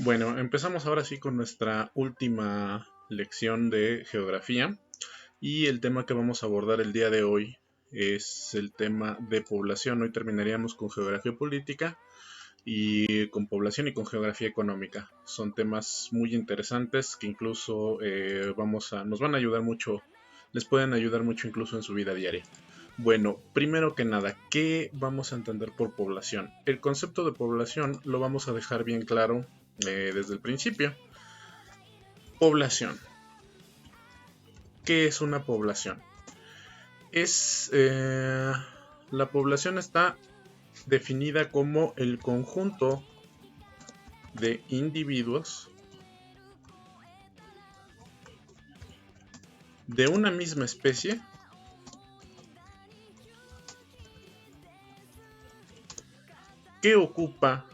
Bueno, empezamos ahora sí con nuestra última lección de geografía y el tema que vamos a abordar el día de hoy es el tema de población. Hoy terminaríamos con geografía política y con población y con geografía económica. Son temas muy interesantes que incluso nos van a ayudar mucho, les pueden ayudar mucho incluso en su vida diaria. Bueno, primero que nada, ¿qué vamos a entender por población? El concepto de población lo vamos a dejar bien claro desde el principio. Población. ¿Qué es una población? Es la población está definida como el conjunto de individuos de una misma especie que ocupa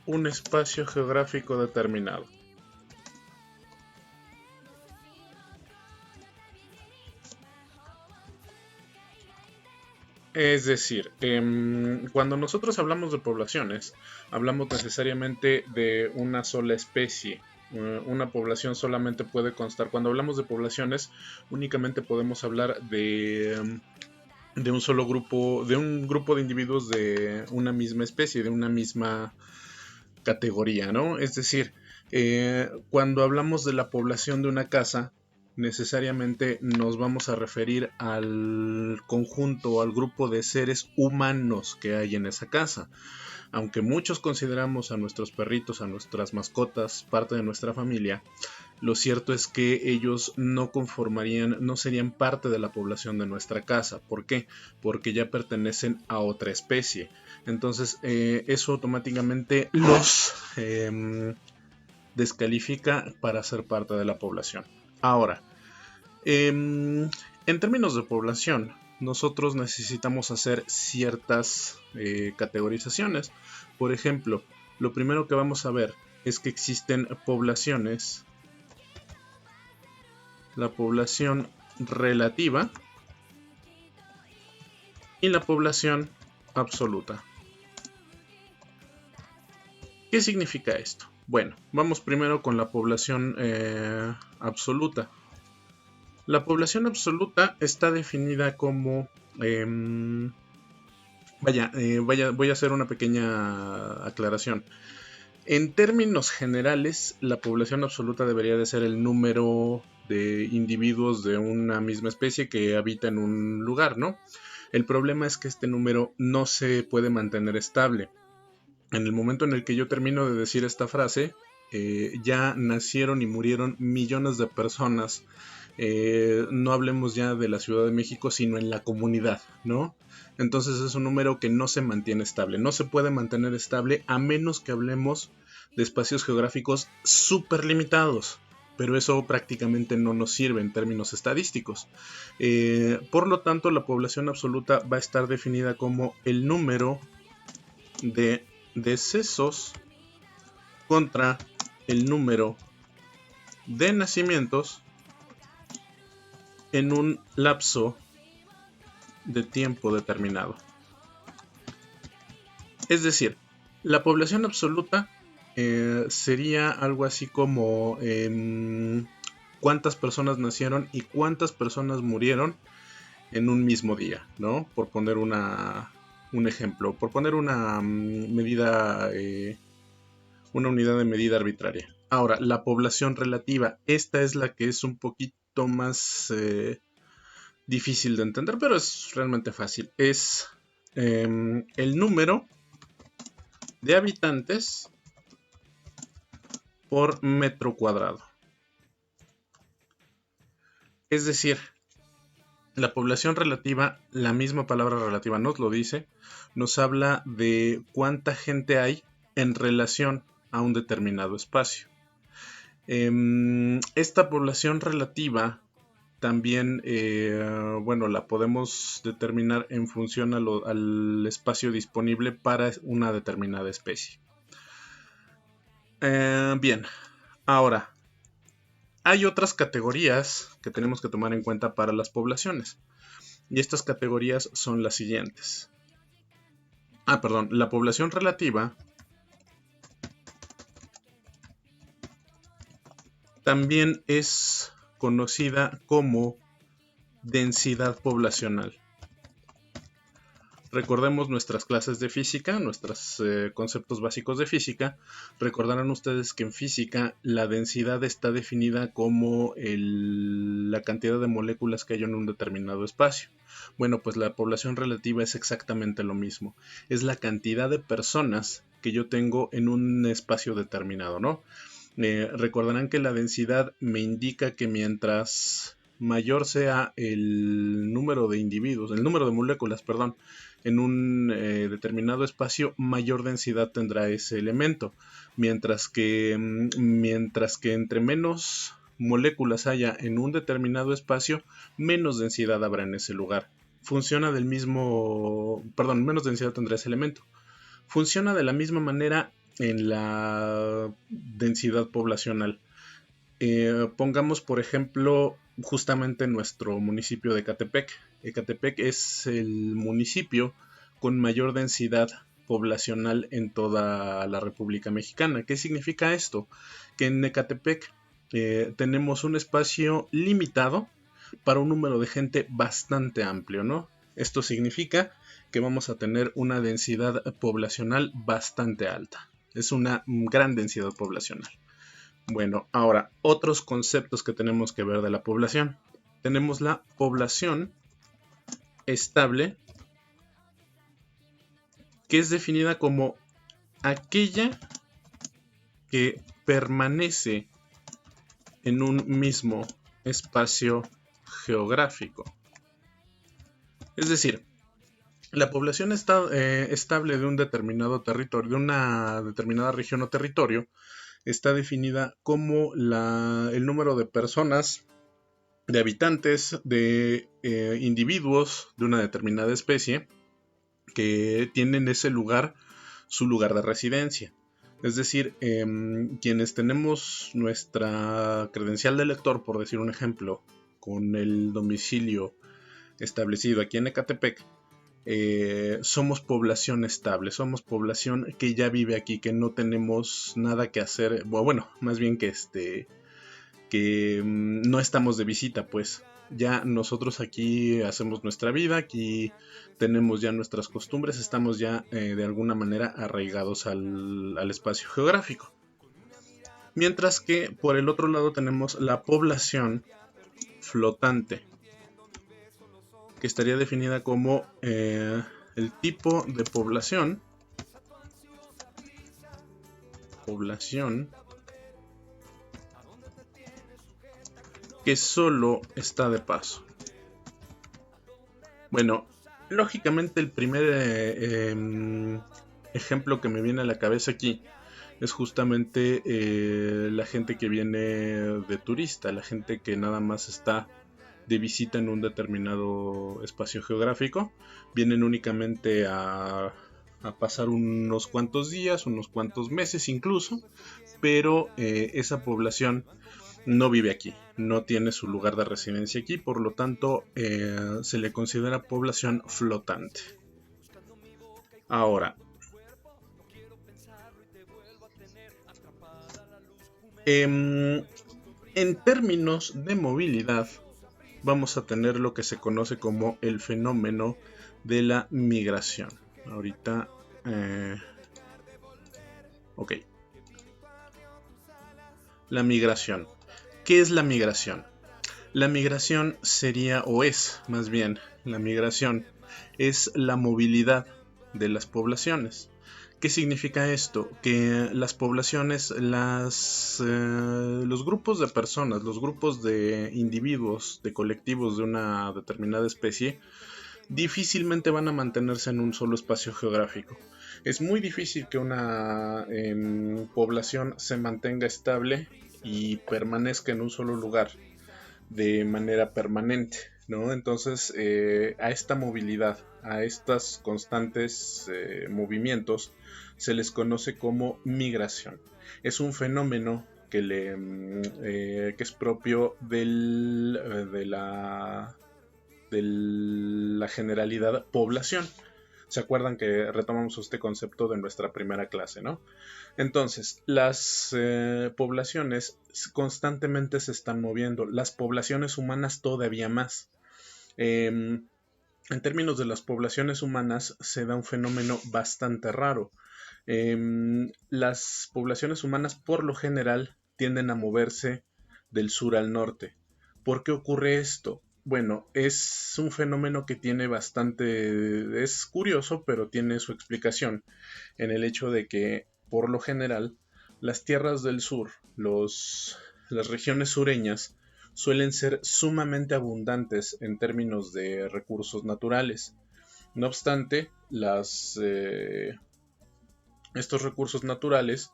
un espacio geográfico determinado. Es decir, cuando nosotros hablamos de poblaciones, hablamos necesariamente de una sola especie. Una población solamente puede constar, cuando hablamos de poblaciones, únicamente podemos hablar de un solo grupo, de un grupo de individuos de una misma especie, de una misma categoría, ¿no? Es decir, cuando hablamos de la población de una casa, necesariamente nos vamos a referir al conjunto o al grupo de seres humanos que hay en esa casa. Aunque muchos consideramos a nuestros perritos, a nuestras mascotas, parte de nuestra familia, lo cierto es que ellos no conformarían, no serían parte de la población de nuestra casa. ¿Por qué? Porque ya pertenecen a otra especie. Entonces, eso automáticamente los descalifica para ser parte de la población. Ahora, en términos de población, nosotros necesitamos hacer ciertas categorizaciones. Por ejemplo, lo primero que vamos a ver es que existen poblaciones, la población relativa y la población absoluta. ¿Qué significa esto? Bueno, vamos primero con la población absoluta. La población absoluta está definida como... voy a hacer una pequeña aclaración. En términos generales, la población absoluta debería de ser el número de individuos de una misma especie que habita en un lugar, ¿no? El problema es que este número no se puede mantener estable. En el momento en el que yo termino de decir esta frase, ya nacieron y murieron millones de personas. No hablemos ya de la Ciudad de México, sino en la comunidad, ¿no? Entonces es un número que no se mantiene estable. No se puede mantener estable a menos que hablemos de espacios geográficos súper limitados. Pero eso prácticamente no nos sirve en términos estadísticos. Por lo tanto, la población absoluta va a estar definida como el número de decesos contra el número de nacimientos en un lapso de tiempo determinado. Es decir, la población absoluta sería algo así como cuántas personas nacieron y cuántas personas murieron en un mismo día, ¿no? Por poner un ejemplo, por poner una medida, una unidad de medida arbitraria. Ahora, la población relativa, esta es la que es un poquito más difícil de entender, pero es realmente fácil. Es el número de habitantes por metro cuadrado. Es decir, la población relativa, la misma palabra relativa nos lo dice, nos habla de cuánta gente hay en relación a un determinado espacio. Esta población relativa también, bueno, la podemos determinar en función al espacio disponible para una determinada especie. Bien, ahora, hay otras categorías que tenemos que tomar en cuenta para las poblaciones. Y estas categorías son las siguientes. Perdón, la población relativa también es conocida como densidad poblacional. Recordemos nuestras clases de física, nuestros conceptos básicos de física. Recordarán ustedes que en física la densidad está definida como la cantidad de moléculas que hay en un determinado espacio. Bueno, pues la población relativa es exactamente lo mismo. Es la cantidad de personas que yo tengo en un espacio determinado, ¿no? Recordarán que la densidad me indica que mientras mayor sea el número de individuos, el número de moléculas, perdón, en un determinado espacio, mayor densidad tendrá ese elemento. Mientras que entre menos moléculas haya en un determinado espacio, menos densidad habrá en ese lugar. Funciona del mismo, perdón, menos densidad tendrá ese elemento. Funciona de la misma manera en la densidad poblacional. Pongamos, por ejemplo, justamente nuestro municipio de Ecatepec. Ecatepec es el municipio con mayor densidad poblacional en toda la República Mexicana. ¿Qué significa esto? Que en Ecatepec tenemos un espacio limitado para un número de gente bastante amplio, ¿no? Esto significa que vamos a tener una densidad poblacional bastante alta. Es una gran densidad poblacional. Bueno, ahora, otros conceptos que tenemos que ver de la población. Tenemos la población estable, que es definida como aquella que permanece en un mismo espacio geográfico. Es decir, la población estable de un determinado territorio, de una determinada región o territorio, está definida como el número de personas, de habitantes, de individuos de una determinada especie que tienen ese lugar, su lugar de residencia. Es decir, quienes tenemos nuestra credencial de elector, por decir un ejemplo, con el domicilio establecido aquí en Ecatepec, somos población estable, somos población que ya vive aquí, que no tenemos nada que hacer, bueno, más bien que no estamos de visita, pues ya nosotros aquí hacemos nuestra vida, aquí tenemos ya nuestras costumbres, estamos ya de alguna manera arraigados al espacio geográfico. Mientras que por el otro lado tenemos la población flotante, que estaría definida como el tipo de población que solo está de paso. Bueno, lógicamente el primer ejemplo que me viene a la cabeza aquí es justamente la gente que viene de turista, la gente que nada más está de visita en un determinado espacio geográfico, vienen únicamente a pasar unos cuantos días, unos cuantos meses incluso, pero esa población no vive aquí, no tiene su lugar de residencia aquí, por lo tanto se le considera población flotante. Ahora, en términos de movilidad, vamos a tener lo que se conoce como el fenómeno de la migración. Ahorita, ok. La migración. ¿Qué es la migración? La migración sería, o es más bien, la migración es la movilidad de las poblaciones. ¿Qué significa esto? Que las poblaciones, los grupos de personas, los grupos de individuos, de colectivos de una determinada especie, difícilmente van a mantenerse en un solo espacio geográfico. Es muy difícil que una población se mantenga estable y permanezca en un solo lugar de manera permanente, ¿no? Entonces, a esta movilidad, a estos constantes movimientos, se les conoce como migración. Es un fenómeno que es propio de la generalidad población. ¿Se acuerdan que retomamos este concepto de nuestra primera clase, ¿no? Entonces, las poblaciones constantemente se están moviendo, las poblaciones humanas todavía más. En términos de las poblaciones humanas se da un fenómeno bastante raro. Las poblaciones humanas por lo general tienden a moverse del sur al norte. ¿Por qué ocurre esto? Bueno, es un fenómeno que tiene bastante... es curioso, pero tiene su explicación en el hecho de que, por lo general, las tierras del sur, las regiones sureñas, suelen ser sumamente abundantes en términos de recursos naturales. No obstante, estos recursos naturales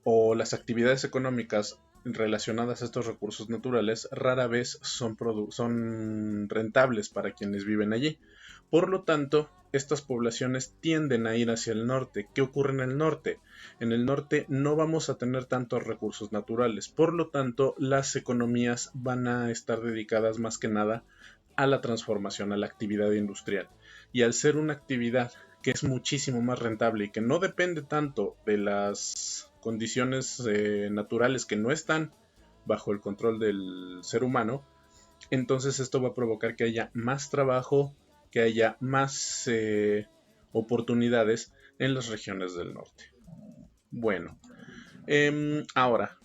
o las actividades económicas relacionadas a estos recursos naturales rara vez son rentables para quienes viven allí. Por lo tanto, estas poblaciones tienden a ir hacia el norte. ¿Qué ocurre en el norte? En el norte no vamos a tener tantos recursos naturales. Por lo tanto, las economías van a estar dedicadas más que nada a la transformación, a la actividad industrial. Y al ser una actividad que es muchísimo más rentable y que no depende tanto de las condiciones naturales que no están bajo el control del ser humano, entonces esto va a provocar que haya más trabajo, que haya más oportunidades en las regiones del norte. Bueno, ahora,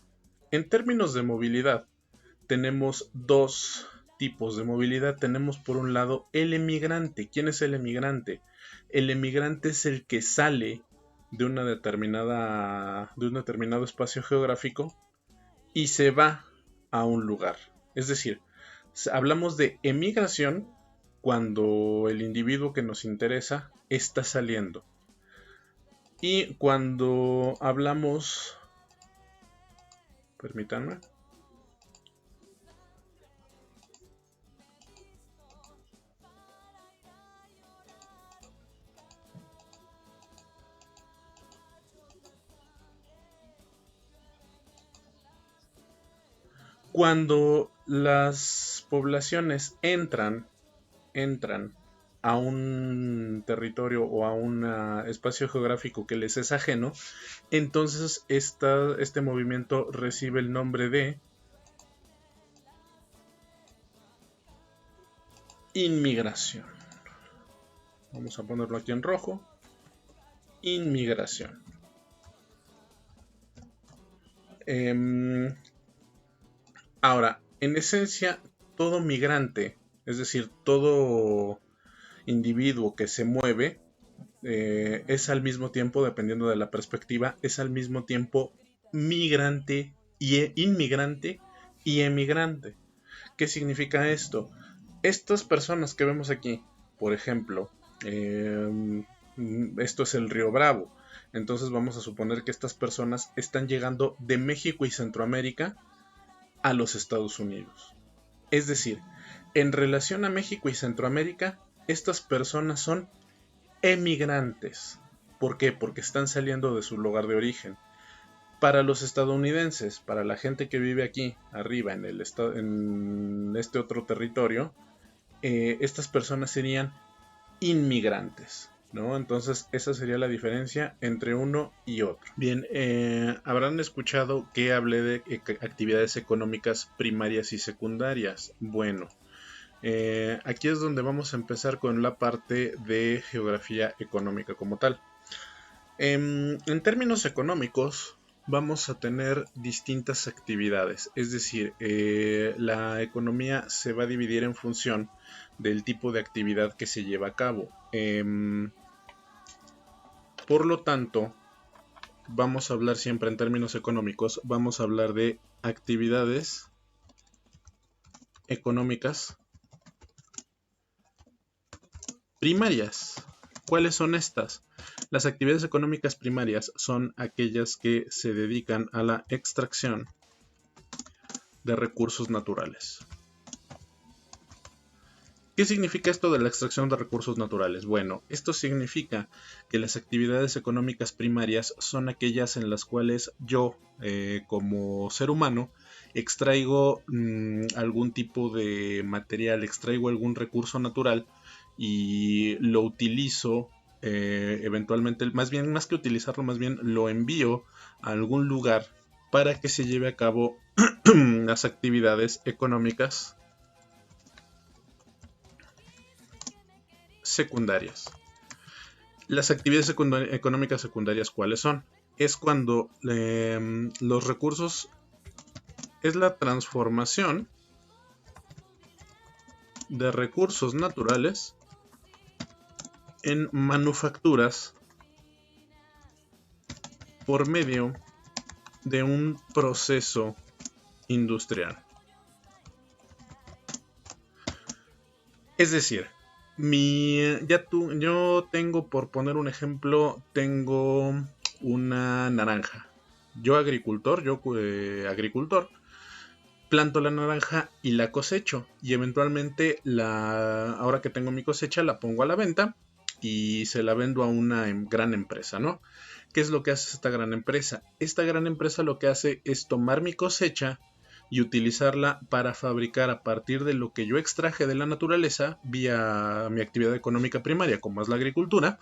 en términos de movilidad, tenemos dos tipos de movilidad. Tenemos por un lado el emigrante. ¿Quién es el emigrante? El emigrante es el que sale de un determinado espacio geográfico y se va a un lugar. Es decir, hablamos de emigración cuando el individuo que nos interesa está saliendo. Y cuando hablamos... Permítanme. Cuando las poblaciones entran a un territorio o a un espacio geográfico que les es ajeno, entonces este movimiento recibe el nombre de inmigración. Vamos a ponerlo aquí en rojo. Inmigración. Ahora, en esencia, todo migrante, es decir, todo individuo que se mueve, es al mismo tiempo, dependiendo de la perspectiva, es al mismo tiempo migrante y inmigrante y emigrante. ¿Qué significa esto? Estas personas que vemos aquí, por ejemplo, esto es el Río Bravo. Entonces vamos a suponer que estas personas están llegando de México y Centroamérica a los Estados Unidos. Es decir, en relación a México y Centroamérica, estas personas son emigrantes. ¿Por qué? Porque están saliendo de su lugar de origen. Para los estadounidenses, para la gente que vive aquí arriba en este otro territorio, estas personas serían inmigrantes, ¿no? Entonces esa sería la diferencia entre uno y otro. Bien, habrán escuchado que hablé de actividades económicas primarias y secundarias. Bueno, aquí es donde vamos a empezar con la parte de geografía económica como tal. En términos económicos, vamos a tener distintas actividades, es decir, la economía se va a dividir en función del tipo de actividad que se lleva a cabo. Por lo tanto, vamos a hablar siempre en términos económicos, vamos a hablar de actividades económicas primarias. ¿Cuáles son estas? Las actividades económicas primarias son aquellas que se dedican a la extracción de recursos naturales. ¿Qué significa esto de la extracción de recursos naturales? Bueno, esto significa que las actividades económicas primarias son aquellas en las cuales yo, como ser humano, extraigo algún tipo de material, extraigo algún recurso natural y lo utilizo eventualmente, más que utilizarlo, más bien lo envío a algún lugar para que se lleve a cabo las actividades económicas secundarias. Las actividades económicas secundarias, ¿cuáles son? Es cuando los recursos, es la transformación de recursos naturales en manufacturas por medio de un proceso industrial. Es decir, yo tengo, por poner un ejemplo, tengo una naranja. Yo agricultor, planto la naranja y la cosecho. Y eventualmente, ahora que tengo mi cosecha, la pongo a la venta y se la vendo a una gran empresa, ¿no? ¿Qué es lo que hace esta gran empresa? Esta gran empresa lo que hace es tomar mi cosecha y utilizarla para fabricar a partir de lo que yo extraje de la naturaleza vía mi actividad económica primaria, como es la agricultura.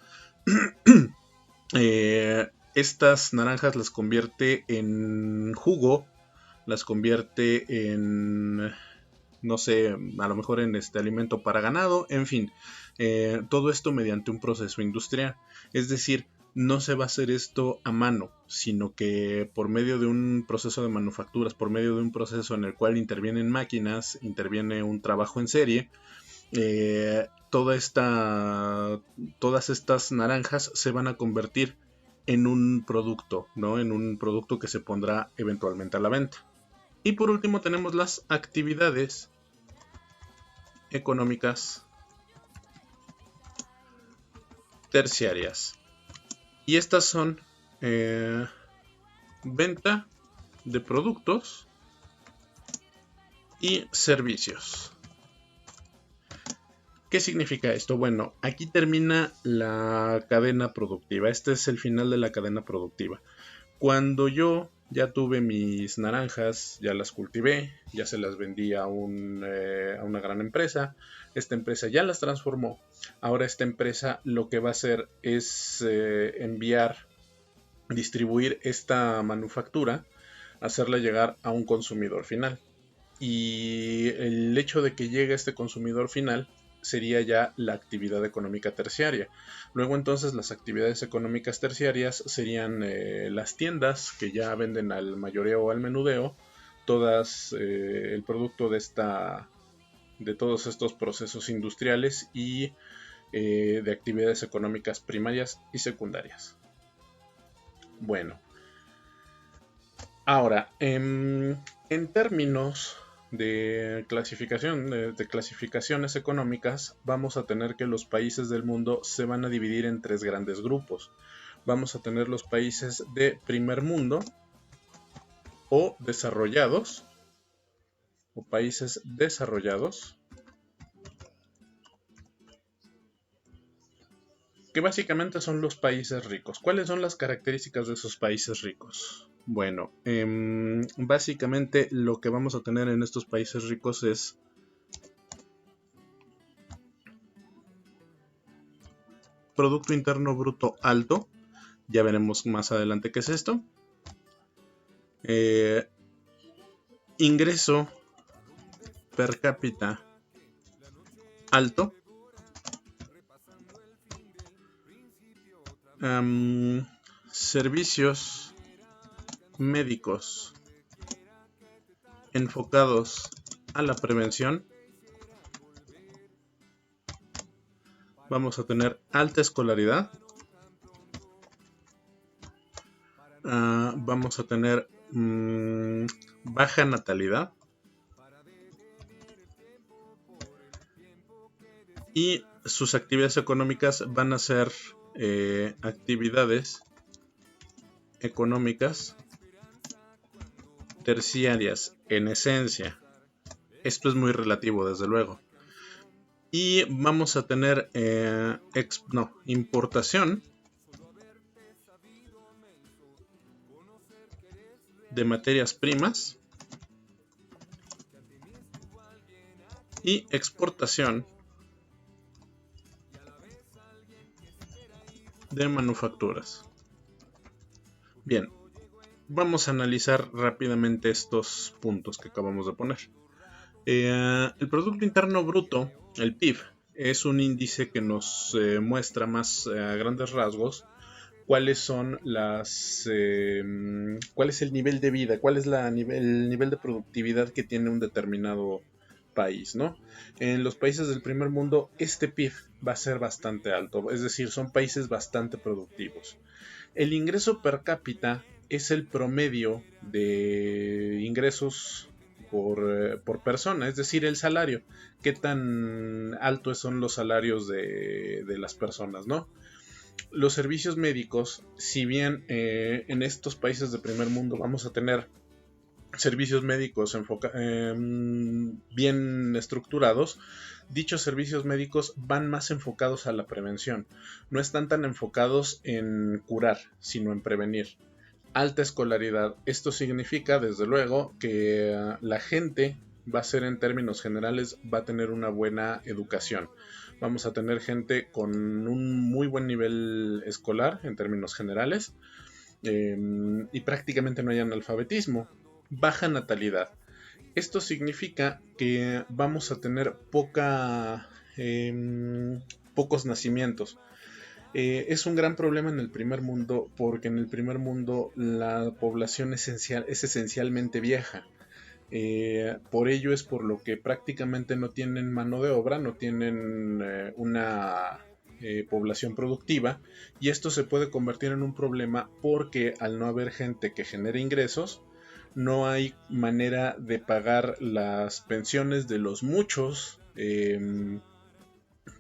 Estas naranjas las convierte en jugo, las convierte en, no sé, a lo mejor en alimento para ganado, en fin, todo esto mediante un proceso industrial. Es decir, no se va a hacer esto a mano, sino que por medio de un proceso de manufacturas, por medio de un proceso en el cual intervienen máquinas, interviene un trabajo en serie, todas estas naranjas se van a convertir en un producto, ¿no? En un producto que se pondrá eventualmente a la venta. Y por último tenemos las actividades económicas terciarias. Y estas son venta de productos y servicios. ¿Qué significa esto? Bueno, aquí termina la cadena productiva. Este es el final de la cadena productiva. Cuando yo ya tuve mis naranjas, ya las cultivé, ya se las vendí a una gran empresa. Esta empresa ya las transformó. Ahora esta empresa lo que va a hacer es distribuir esta manufactura, hacerla llegar a un consumidor final. Y el hecho de que llegue a este consumidor final sería ya la actividad económica terciaria. Luego entonces las actividades económicas terciarias serían las tiendas que ya venden al mayoreo o al menudeo todas el producto de todos estos procesos industriales y de actividades económicas primarias y secundarias. Bueno, ahora en términos de clasificaciones económicas, vamos a tener que los países del mundo se van a dividir en 3 grandes grupos. Vamos a tener los países de primer mundo o desarrollados, o países desarrollados, que básicamente son los países ricos. ¿Cuáles son las características de esos países ricos? Bueno, básicamente lo que vamos a tener en estos países ricos es Producto Interno Bruto alto. Ya veremos más adelante qué es esto. Ingreso per cápita alto. Servicios médicos enfocados a la prevención. Vamos a tener alta escolaridad. Vamos a tener baja natalidad. Y sus actividades económicas van a ser actividades económicas terciarias en esencia. Esto es muy relativo, desde luego. Y vamos a tener importación de materias primas y exportación de manufacturas. Bien, vamos a analizar rápidamente estos puntos que acabamos de poner. El Producto Interno Bruto, el PIB, es un índice que nos muestra más a grandes rasgos cuáles son cuál es el nivel de vida, cuál es el nivel de productividad que tiene un determinado país, ¿no? En los países del primer mundo, este PIB va a ser bastante alto, es decir, son países bastante productivos. El ingreso per cápita es el promedio de ingresos por persona, es decir, el salario, qué tan altos son los salarios de las personas, ¿no? Los servicios médicos, si bien en estos países de primer mundo vamos a tener servicios médicos bien estructurados, dichos servicios médicos van más enfocados a la prevención, no están tan enfocados en curar, sino en prevenir. Alta escolaridad, esto significa desde luego que la gente va a ser, en términos generales, va a tener una buena educación. Vamos a tener gente con un muy buen nivel escolar en términos generales, y prácticamente no hay analfabetismo. Baja natalidad. Esto significa que vamos a tener pocos nacimientos. Es un gran problema en el primer mundo porque en el primer mundo la población es esencialmente vieja. Por ello es por lo que prácticamente no tienen mano de obra, no tienen una población productiva, y esto se puede convertir en un problema porque al no haber gente que genere ingresos, no hay manera de pagar las pensiones de los muchos,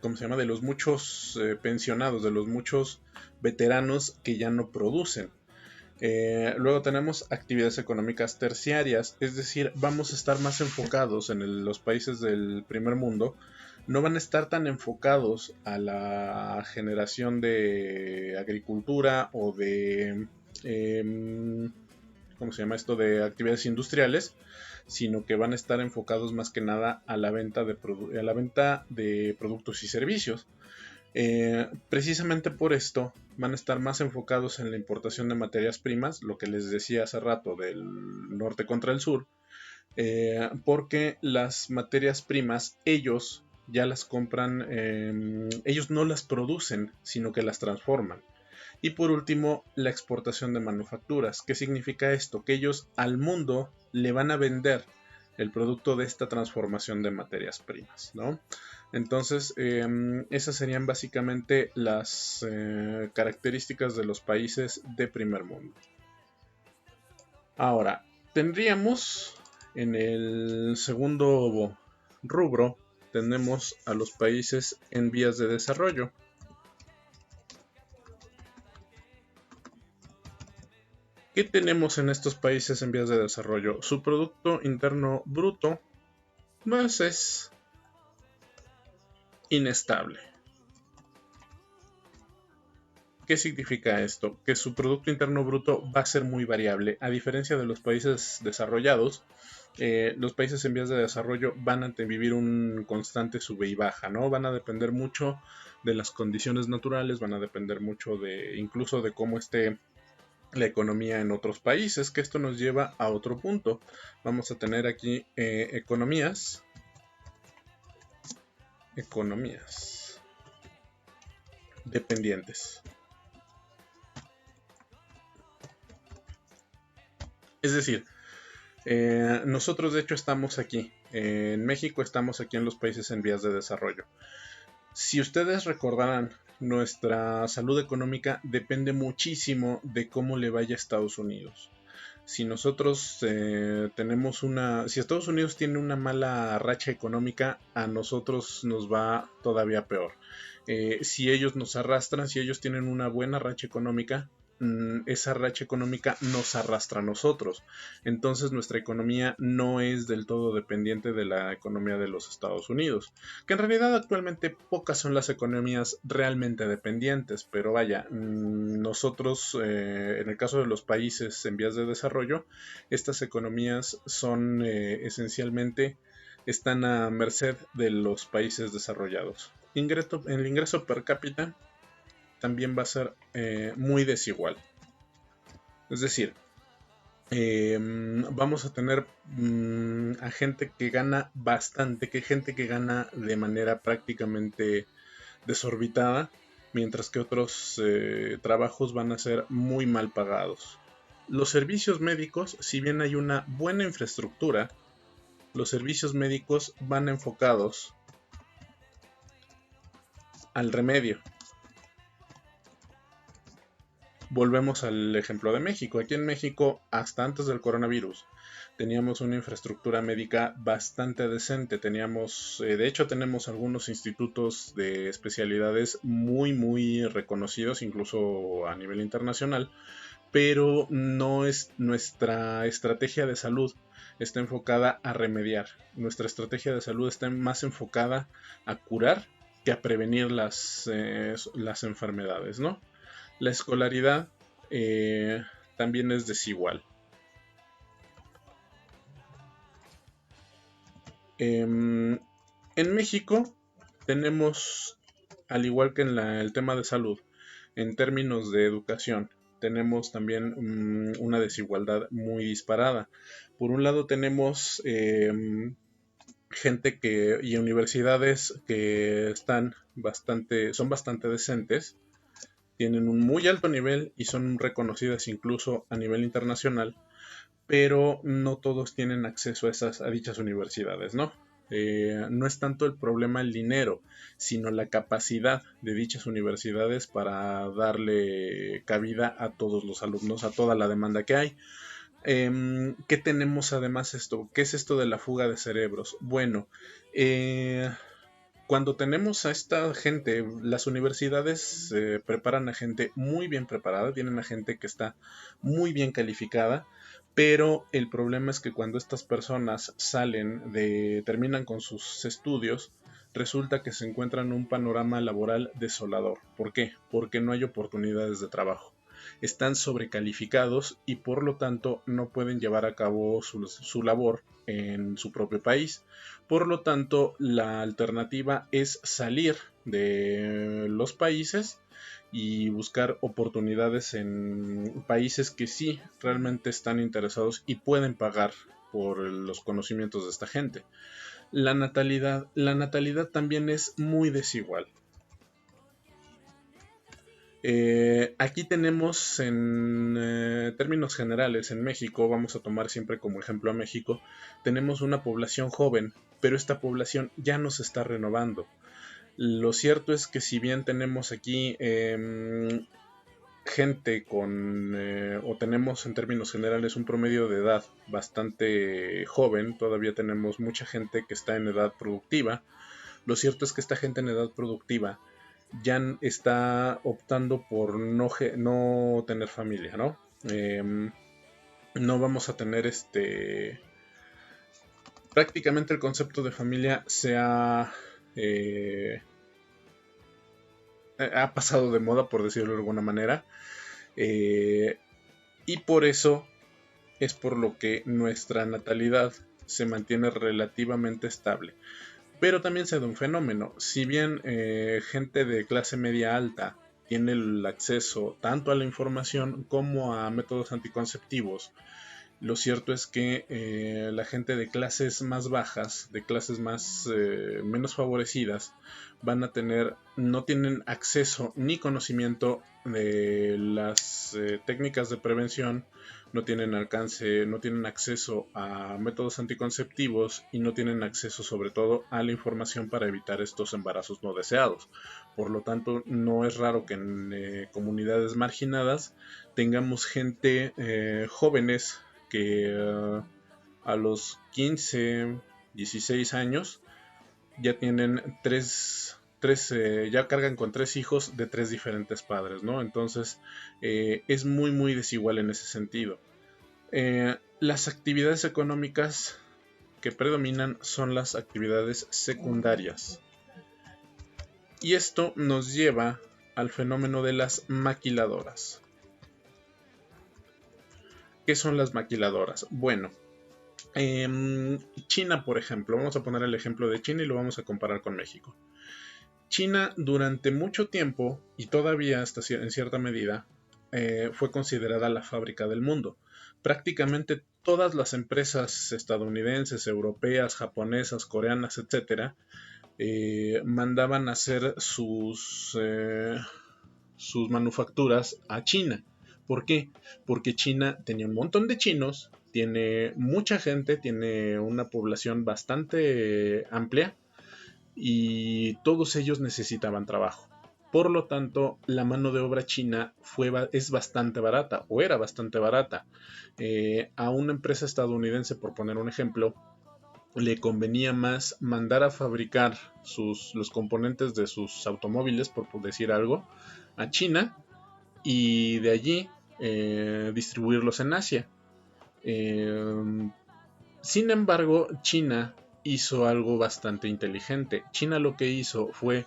¿cómo se llama? De los muchos pensionados, de los muchos veteranos que ya no producen. Luego tenemos actividades económicas terciarias, es decir, vamos a estar más enfocados en los países del primer mundo, no van a estar tan enfocados a la generación de agricultura o de, ¿cómo se llama esto?, de actividades industriales, sino que van a estar enfocados más que nada a la venta de productos y servicios. Precisamente por esto van a estar más enfocados en la importación de materias primas, lo que les decía hace rato del norte contra el sur, porque las materias primas ellos ya las compran, ellos no las producen, sino que las transforman. Y por último, la exportación de manufacturas. ¿Qué significa esto? Que ellos al mundo le van a vender el producto de esta transformación de materias primas, ¿no? Entonces, esas serían básicamente las características de los países de primer mundo. Ahora, tendríamos en el segundo rubro, tenemos a los países en vías de desarrollo. ¿Qué tenemos en estos países en vías de desarrollo? Su Producto Interno Bruto más es inestable. ¿Qué significa esto? Que su Producto Interno Bruto va a ser muy variable. A diferencia de los países desarrollados, los países en vías de desarrollo van a vivir un constante sube y baja, ¿no? Van a depender mucho de las condiciones naturales, van a depender mucho incluso de cómo esté la economía en otros países, que esto nos lleva a otro punto. Vamos a tener aquí economías dependientes. Es decir, nosotros de hecho estamos aquí, en México estamos aquí en los países en vías de desarrollo. Si ustedes recordarán, nuestra salud económica depende muchísimo de cómo le vaya a Estados Unidos. Si nosotros si Estados Unidos tiene una mala racha económica, a nosotros nos va todavía peor. Si ellos nos arrastran, si ellos tienen una buena racha económica, esa racha económica nos arrastra a nosotros. Entonces nuestra economía no es del todo dependiente de la economía de los Estados Unidos, que en realidad actualmente pocas son las economías realmente dependientes, pero vaya, nosotros en el caso de los países en vías de desarrollo, estas economías son esencialmente están a merced de los países desarrollados. El ingreso per cápita también va a ser muy desigual. Es decir, vamos a tener a gente que gana bastante, que gente que gana de manera prácticamente desorbitada, mientras que otros trabajos van a ser muy mal pagados. Los servicios médicos, si bien hay una buena infraestructura, los servicios médicos van enfocados al remedio. Volvemos al ejemplo de México. Aquí en México, hasta antes del coronavirus, teníamos una infraestructura médica bastante decente. De hecho, tenemos algunos institutos de especialidades muy reconocidos, incluso a nivel internacional, pero no es nuestra estrategia de salud está enfocada a remediar. Nuestra estrategia de salud está más enfocada a curar que a prevenir las enfermedades, ¿no? La escolaridad también es desigual. En México tenemos, al igual que en el tema de salud, en términos de educación, tenemos también una desigualdad muy disparada. Por un lado tenemos gente y universidades que son bastante decentes, tienen un muy alto nivel y son reconocidas incluso a nivel internacional, pero no todos tienen acceso a dichas universidades, ¿no? No es tanto el problema el dinero, sino la capacidad de dichas universidades para darle cabida a todos los alumnos, a toda la demanda que hay. ¿Qué tenemos además esto? ¿Qué es esto de la fuga de cerebros? Bueno, cuando tenemos a esta gente, las universidades preparan a gente muy bien preparada, tienen a gente que está muy bien calificada, pero el problema es que cuando estas personas terminan con sus estudios, resulta que se encuentran en un panorama laboral desolador. ¿Por qué? Porque no hay oportunidades de trabajo. Están sobrecalificados y por lo tanto no pueden llevar a cabo su labor en su propio país. Por lo tanto, la alternativa es salir de los países y buscar oportunidades en países que sí realmente están interesados y pueden pagar por los conocimientos de esta gente. La natalidad también es muy desigual. Aquí tenemos en términos generales en México, vamos a tomar siempre como ejemplo a México, tenemos una población joven, pero esta población ya no se está renovando. Lo cierto es que si bien tenemos aquí gente o tenemos en términos generales un promedio de edad bastante joven, todavía tenemos mucha gente que está en edad productiva. Lo cierto es que esta gente en edad productiva ya está optando por no tener familia, ¿no? No vamos a tener prácticamente el concepto de familia ha pasado de moda, por decirlo de alguna manera, y por eso es por lo que nuestra natalidad se mantiene relativamente estable. Pero también se da un fenómeno. Si bien gente de clase media alta tiene el acceso tanto a la información como a métodos anticonceptivos, lo cierto es que la gente de clases más bajas, de clases menos favorecidas, no tienen acceso ni conocimiento de las técnicas de prevención, no tienen acceso a métodos anticonceptivos y no tienen acceso sobre todo a la información para evitar estos embarazos no deseados. Por lo tanto, no es raro que en comunidades marginadas tengamos gente jóvenes que a los 15, 16 años ya tienen ya cargan con 3 hijos de 3 diferentes padres, ¿no? Entonces es muy desigual en ese sentido. Las actividades económicas que predominan son las actividades secundarias. Y esto nos lleva al fenómeno de las maquiladoras. ¿Qué son las maquiladoras? Bueno, China, por ejemplo, vamos a poner el ejemplo de China y lo vamos a comparar con México. China durante mucho tiempo, y todavía hasta en cierta medida, fue considerada la fábrica del mundo. Prácticamente todas las empresas estadounidenses, europeas, japonesas, coreanas, etcétera, mandaban a hacer sus manufacturas a China. ¿Por qué? Porque China tenía un montón de chinos, tiene mucha gente, tiene una población bastante amplia y todos ellos necesitaban trabajo. Por lo tanto, la mano de obra china es bastante barata, o era bastante barata. A una empresa estadounidense, por poner un ejemplo, le convenía más mandar a fabricar los componentes de sus automóviles, por decir algo, a China y de allí distribuirlos en Asia. Eh, Sin embargo, China hizo algo bastante inteligente. China lo que hizo fue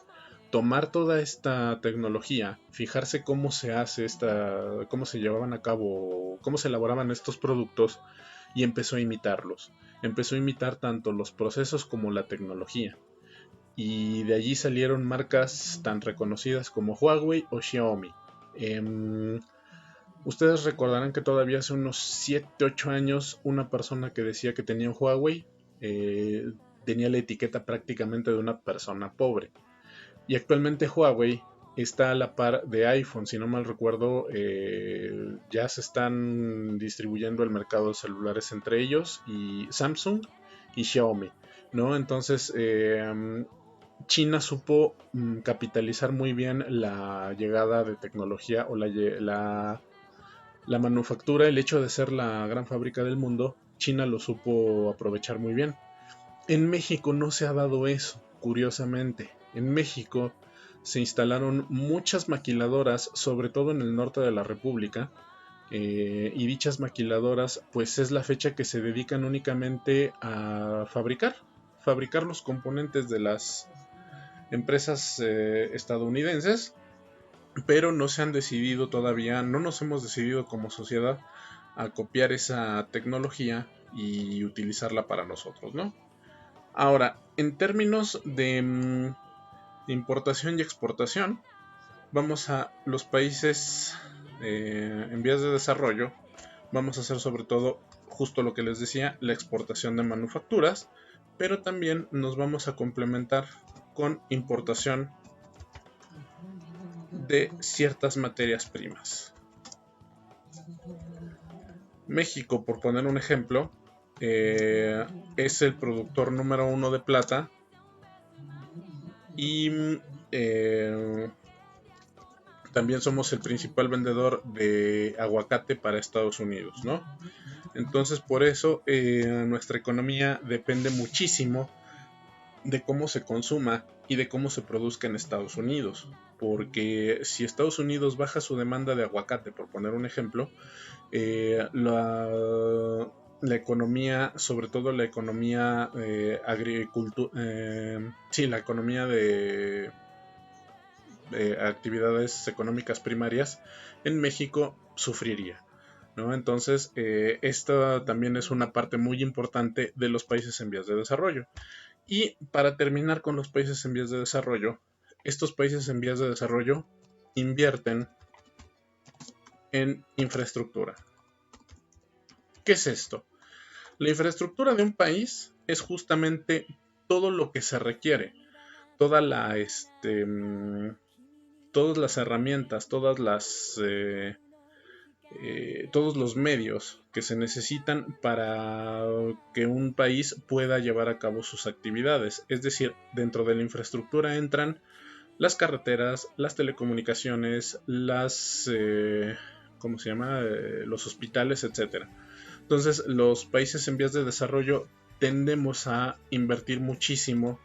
tomar toda esta tecnología, fijarse cómo se hace cómo se llevaban a cabo, cómo se elaboraban estos productos y empezó a imitarlos. Empezó a imitar tanto los procesos como la tecnología. Y de allí salieron marcas tan reconocidas como Huawei o Xiaomi. Em, Ustedes recordarán que todavía hace unos 7, 8 años una persona que decía que tenía un Huawei tenía la etiqueta prácticamente de una persona pobre. Y actualmente Huawei está a la par de iPhone, si no mal recuerdo, ya se están distribuyendo el mercado de celulares entre ellos y Samsung y Xiaomi, ¿no? Entonces, China supo capitalizar muy bien la llegada de tecnología o la manufactura, el hecho de ser la gran fábrica del mundo. China lo supo aprovechar muy bien. En México no se ha dado eso, curiosamente. En México se instalaron muchas maquiladoras, sobre todo en el norte de la República, y dichas maquiladoras, pues es la fecha que se dedican únicamente a fabricar los componentes de las empresas estadounidenses, pero no se han decidido todavía, no nos hemos decidido como sociedad a copiar esa tecnología y utilizarla para nosotros, ¿no? Ahora, en términos de importación y exportación, vamos a los países en vías de desarrollo, vamos a hacer sobre todo, justo lo que les decía, la exportación de manufacturas, pero también nos vamos a complementar con importación de ciertas materias primas. México, por poner un ejemplo, es el productor número 1 de plata y también somos el principal vendedor de aguacate para Estados Unidos, ¿no? Entonces, por eso nuestra economía depende muchísimo de cómo se consuma y de cómo se produzca en Estados Unidos. Porque si Estados Unidos baja su demanda de aguacate, por poner un ejemplo, la economía, sobre todo la economía la economía de actividades económicas primarias en México sufriría, ¿no? Entonces, esta también es una parte muy importante de los países en vías de desarrollo. Y para terminar con los países en vías de desarrollo, estos países en vías de desarrollo invierten en infraestructura. ¿Qué es esto? La infraestructura de un país es justamente todo lo que se requiere, toda todas las herramientas, todos los medios que se necesitan para que un país pueda llevar a cabo sus actividades. Es decir, dentro de la infraestructura entran las carreteras, las telecomunicaciones, ¿cómo se llama? Los hospitales, etcétera. Entonces, los países en vías de desarrollo tendemos a invertir muchísimo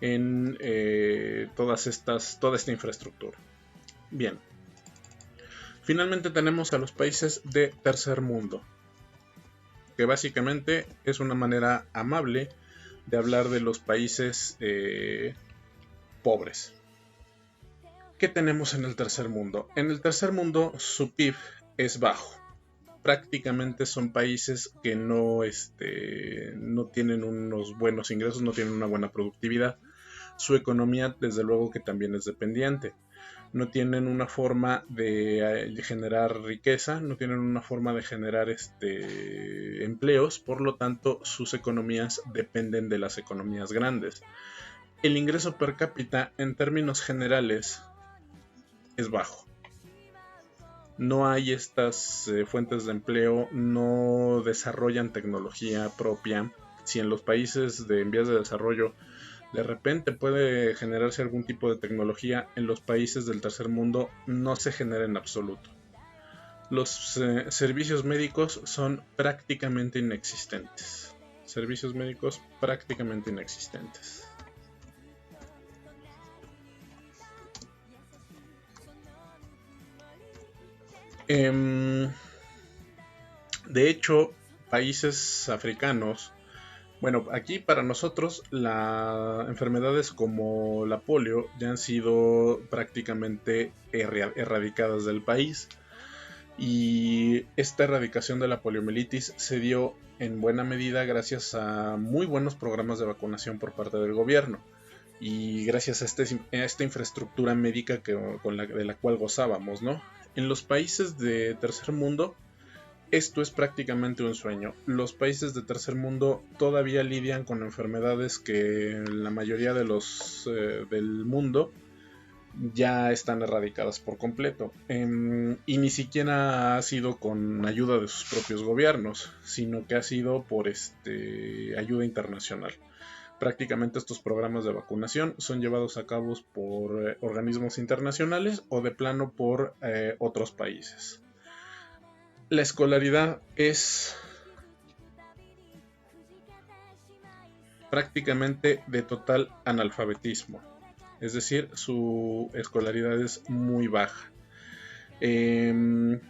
en toda esta infraestructura. Bien. Finalmente tenemos a los países de tercer mundo, que básicamente es una manera amable de hablar de los países pobres. ¿Qué tenemos en el tercer mundo? En el tercer mundo su PIB es bajo. Prácticamente son países que no tienen unos buenos ingresos, no tienen una buena productividad. su economía desde luego que también es dependiente. No tienen una forma de generar riqueza, no tienen una forma de generar empleos, por lo tanto sus economías dependen de las economías grandes. El ingreso per cápita en términos generales es bajo. No hay estas fuentes de empleo, no desarrollan tecnología propia. Si en los países en vías de desarrollo de repente puede generarse algún tipo de tecnología, en los países del tercer mundo no se genera en absoluto. Los servicios médicos son prácticamente inexistentes. Servicios médicos prácticamente inexistentes. De hecho, países africanos, bueno, aquí para nosotros las enfermedades como la polio ya han sido prácticamente erradicadas del país, y esta erradicación de la poliomielitis se dio en buena medida gracias a muy buenos programas de vacunación por parte del gobierno y gracias a esta infraestructura médica de la cual gozábamos, ¿no? En los países de tercer mundo esto es prácticamente un sueño. Los países de tercer mundo todavía lidian con enfermedades que en la mayoría de los del mundo ya están erradicadas por completo. Y ni siquiera ha sido con ayuda de sus propios gobiernos, sino que ha sido por ayuda internacional. Prácticamente estos programas de vacunación son llevados a cabo por organismos internacionales o de plano por otros países. La escolaridad es prácticamente de total analfabetismo, es decir, su escolaridad es muy baja. En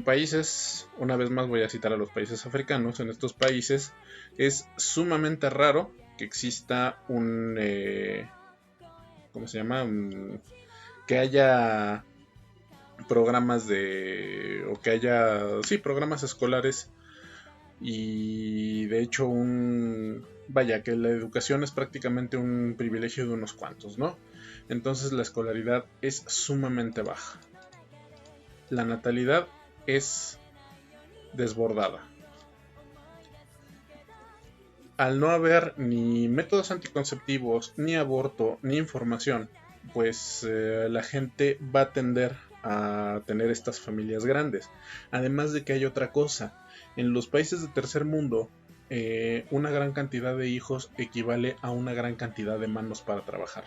países, una vez más voy a citar a los países africanos, en estos países es sumamente raro que exista un, ¿cómo se llama? Que haya programas o que haya, sí, programas escolares, y de hecho vaya, que la educación es prácticamente un privilegio de unos cuantos, ¿no? Entonces la escolaridad es sumamente baja. La natalidad es desbordada. Al no haber ni métodos anticonceptivos, ni aborto, ni información, pues la gente va a tender a tener estas familias grandes. Además de que hay otra cosa. En los países de tercer mundo, una gran cantidad de hijos equivale a una gran cantidad de manos para trabajar.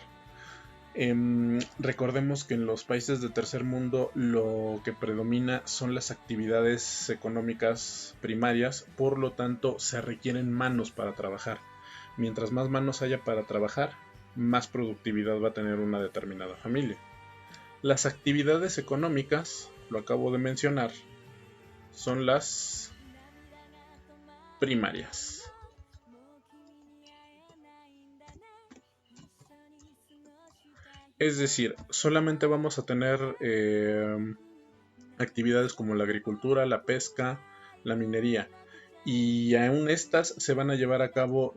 Recordemos que en los países de tercer mundo lo que predomina son las actividades económicas primarias, por lo tanto se requieren manos para trabajar. Mientras más manos haya para trabajar, más productividad va a tener una determinada familia. Las actividades económicas, lo acabo de mencionar, son las primarias. Es decir, solamente vamos a tener actividades como la agricultura, la pesca, la minería. Y aún estas se van a llevar a cabo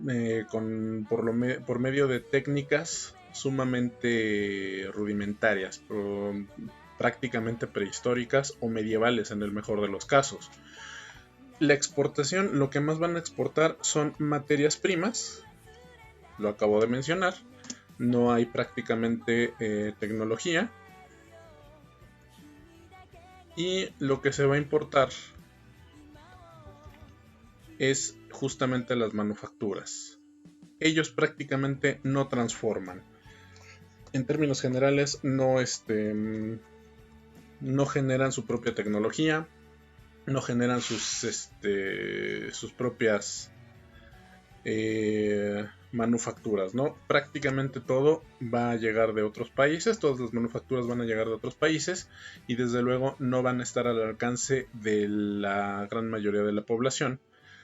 por medio de técnicas sumamente rudimentarias, prácticamente prehistóricas o medievales en el mejor de los casos. La exportación, lo que más van a exportar son materias primas, lo acabo de mencionar. No hay prácticamente tecnología, y lo que se va a importar es justamente las manufacturas. Ellos prácticamente no transforman. En términos generales, no generan su propia tecnología, no generan sus propias manufacturas, ¿no? Prácticamente todo va a llegar de otros países, todas las manufacturas van a llegar de otros países, y desde luego no van a estar al alcance de la gran mayoría de la población,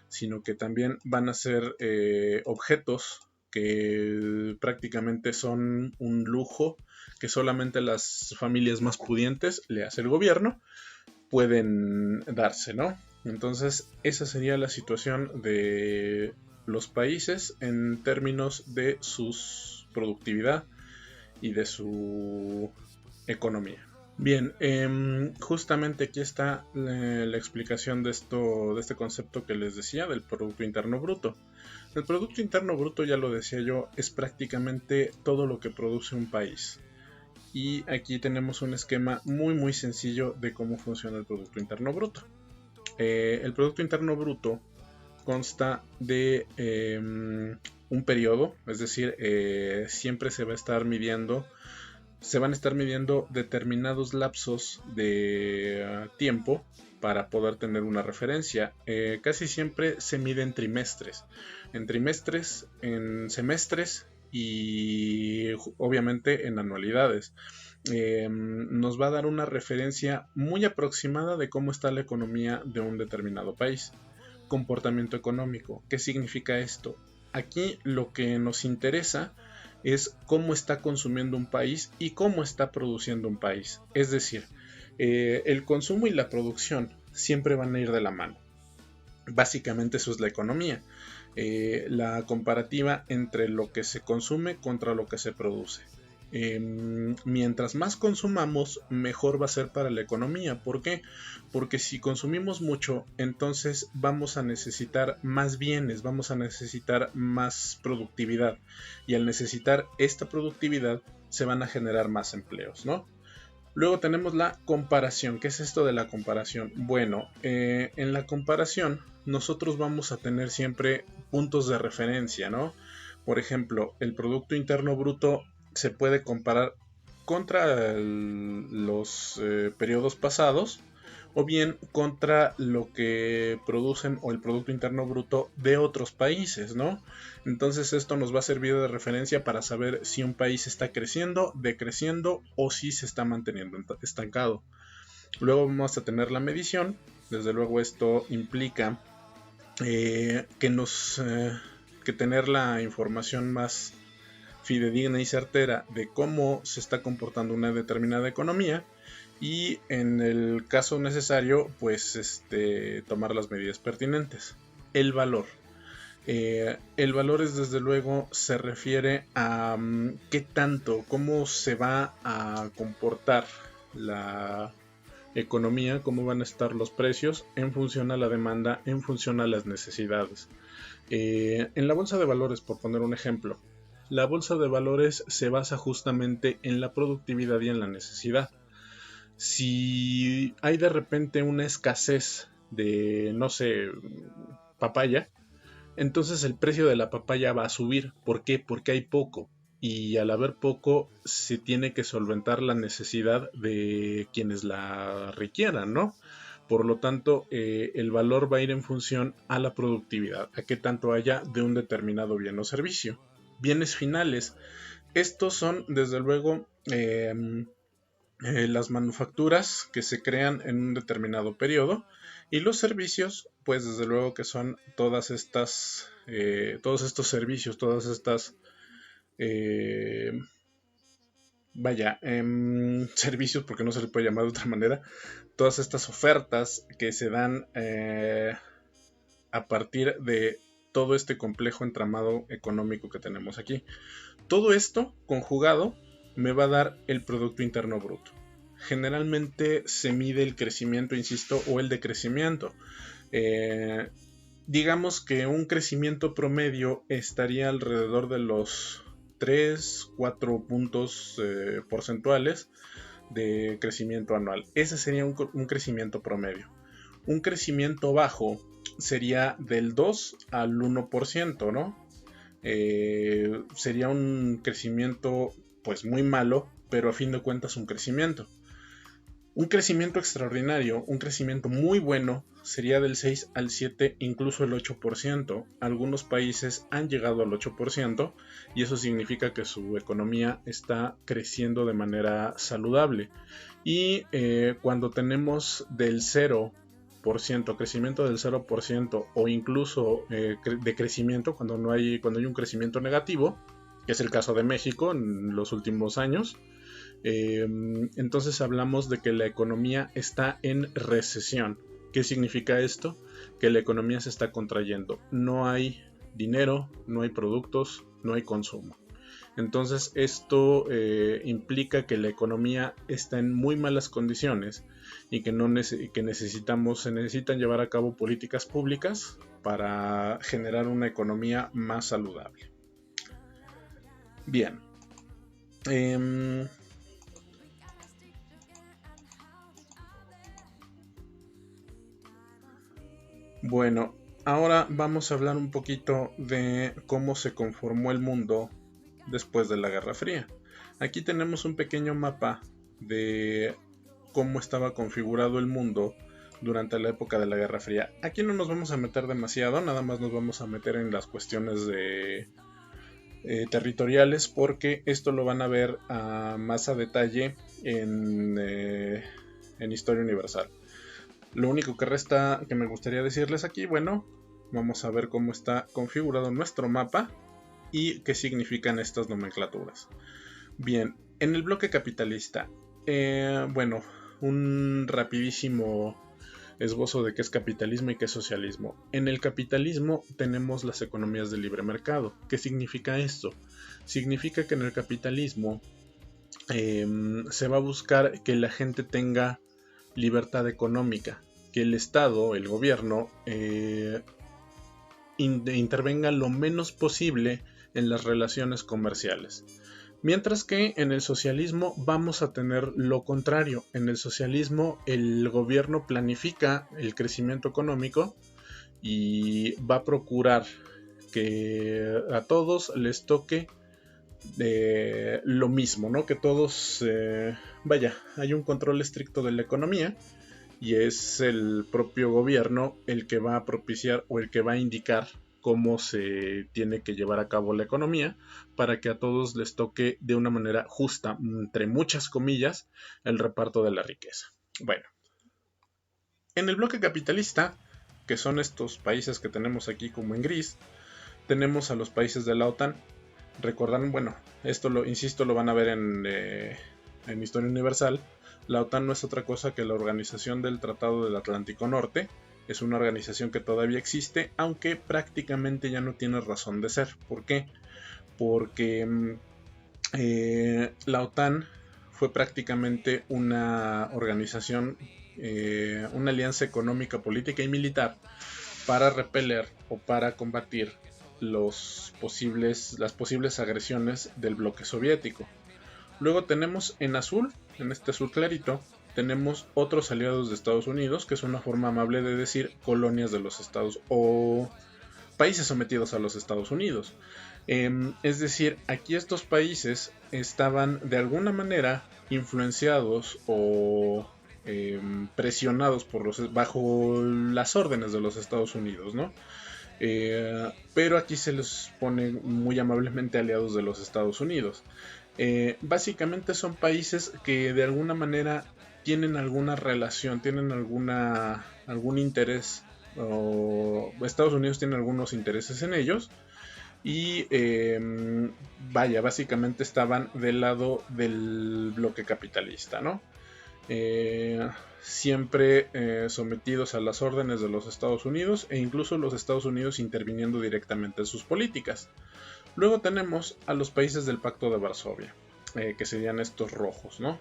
sino que también van a ser objetos que prácticamente son un lujo que solamente las familias más pudientes, le hace el gobierno, pueden darse, ¿no? Entonces esa sería la situación de los países en términos de sus productividad y de su economía. Bien, justamente aquí está la explicación de este concepto que les decía del Producto Interno Bruto. El Producto Interno Bruto, ya lo decía yo, es prácticamente todo lo que produce un país. Y aquí tenemos un esquema muy sencillo de cómo funciona el Producto Interno Bruto. El Producto Interno Bruto consta de un periodo, es decir, siempre se van a estar midiendo determinados lapsos de tiempo para poder tener una referencia. Casi siempre se mide en trimestres, en semestres y obviamente en anualidades. Nos va a dar una referencia muy aproximada de cómo está la economía de un determinado país. Comportamiento económico. ¿Qué significa esto? Aquí lo que nos interesa es cómo está consumiendo un país y cómo está produciendo un país. Es decir, el consumo y la producción siempre van a ir de la mano. Básicamente eso es la economía. La comparativa entre lo que se consume contra lo que se produce. Mientras más consumamos, mejor va a ser para la economía. ¿Por qué? Porque si consumimos mucho, entonces vamos a necesitar más bienes, vamos a necesitar más productividad. Y al necesitar esta productividad, se van a generar más empleos, ¿no? Luego tenemos la comparación. ¿Qué es esto de la comparación? Bueno, en la comparación, nosotros vamos a tener siempre puntos de referencia, ¿no? Por ejemplo, el Producto Interno Bruto se puede comparar contra los periodos pasados o bien contra lo que producen o el Producto Interno Bruto de otros países, ¿no? Entonces esto nos va a servir de referencia para saber si un país está creciendo, decreciendo o si se está manteniendo estancado. Luego vamos a tener la medición. Desde luego esto implica que tener la información más fidedigna y certera de cómo se está comportando una determinada economía y en el caso necesario pues tomar las medidas pertinentes. El valor. El valor es desde luego se refiere a qué tanto, cómo se va a comportar la economía, cómo van a estar los precios en función a la demanda, en función a las necesidades. En la bolsa de valores, por poner un ejemplo, la bolsa de valores se basa justamente en la productividad y en la necesidad. Si hay de repente una escasez de, no sé, papaya, entonces el precio de la papaya va a subir. ¿Por qué? Porque hay poco. Y al haber poco, se tiene que solventar la necesidad de quienes la requieran, ¿no? Por lo tanto, el valor va a ir en función a la productividad, a qué tanto haya de un determinado bien o servicio. Bienes finales. Estos son, desde luego, las manufacturas que se crean en un determinado periodo y los servicios, pues desde luego que son todos estos servicios, todas estas servicios, porque no se le puede llamar de otra manera, todas estas ofertas que se dan a partir de todo este complejo entramado económico que tenemos aquí. Todo esto conjugado me va a dar el Producto Interno Bruto. Generalmente se mide el crecimiento, insisto, o el decrecimiento. Digamos que un crecimiento promedio estaría alrededor de los 3-4 puntos porcentuales de crecimiento anual. Ese sería un crecimiento promedio. Un crecimiento bajo sería del 2 al 1%, ¿no? Sería un crecimiento pues muy malo, pero a fin de cuentas un crecimiento. Un crecimiento extraordinario, un crecimiento muy bueno, sería del 6 al 7, incluso el 8%. Algunos países han llegado al 8% y eso significa que su economía está creciendo de manera saludable. Y cuando tenemos del 0%, crecimiento del 0% o incluso de crecimiento, cuando hay un crecimiento negativo, que es el caso de México en los últimos años, entonces hablamos de que la economía está en recesión. ¿Qué significa esto? Que la economía se está contrayendo. No hay dinero, no hay productos, no hay consumo. Entonces esto implica que la economía está en muy malas condiciones y que, se necesitan llevar a cabo políticas públicas para generar una economía más saludable. Bien. Bueno, ahora vamos a hablar un poquito de cómo se conformó el mundo después de la Guerra Fría. Aquí tenemos un pequeño mapa de cómo estaba configurado el mundo durante la época de la Guerra Fría. Aquí no nos vamos a meter demasiado, nada más nos vamos a meter en las cuestiones de territoriales, porque esto lo van a ver más a detalle en Historia Universal. Lo único que resta que me gustaría decirles aquí, bueno, vamos a ver cómo está configurado nuestro mapa y qué significan estas nomenclaturas. Bien, en el bloque capitalista, bueno, un rapidísimo esbozo de qué es capitalismo y qué es socialismo. En el capitalismo tenemos las economías de libre mercado. ¿Qué significa esto? Significa que en el capitalismo se va a buscar que la gente tenga libertad económica, que el Estado, el gobierno, intervenga lo menos posible en las relaciones comerciales. Mientras que en el socialismo vamos a tener lo contrario. En el socialismo el gobierno planifica el crecimiento económico y va a procurar que a todos les toque lo mismo, ¿no? Que todos, hay un control estricto de la economía y es el propio gobierno el que va a propiciar o el que va a indicar cómo se tiene que llevar a cabo la economía para que a todos les toque de una manera justa, entre muchas comillas, el reparto de la riqueza. Bueno, en el bloque capitalista, que son estos países que tenemos aquí como en gris, tenemos a los países de la OTAN. Recordarán, bueno, esto lo van a ver en Historia Universal. La OTAN no es otra cosa que la Organización del Tratado del Atlántico Norte. Es una organización que todavía existe, aunque prácticamente ya no tiene razón de ser. ¿Por qué? Porque la OTAN fue prácticamente una organización, una alianza económica, política y militar para repeler o para combatir las posibles agresiones del bloque soviético. Luego tenemos en azul, en este azul clarito, tenemos otros aliados de Estados Unidos, que es una forma amable de decir colonias de los Estados o países sometidos a los Estados Unidos. Es decir, aquí estos países estaban de alguna manera influenciados o presionados bajo las órdenes de los Estados Unidos, ¿no? Pero aquí se les pone muy amablemente aliados de los Estados Unidos. Básicamente son países que de alguna manera tienen alguna relación, tienen algún interés, o Estados Unidos tiene algunos intereses en ellos. Y básicamente estaban del lado del bloque capitalista, ¿no? Siempre sometidos a las órdenes de los Estados Unidos e incluso los Estados Unidos interviniendo directamente en sus políticas. Luego tenemos a los países del Pacto de Varsovia, que serían estos rojos, ¿no?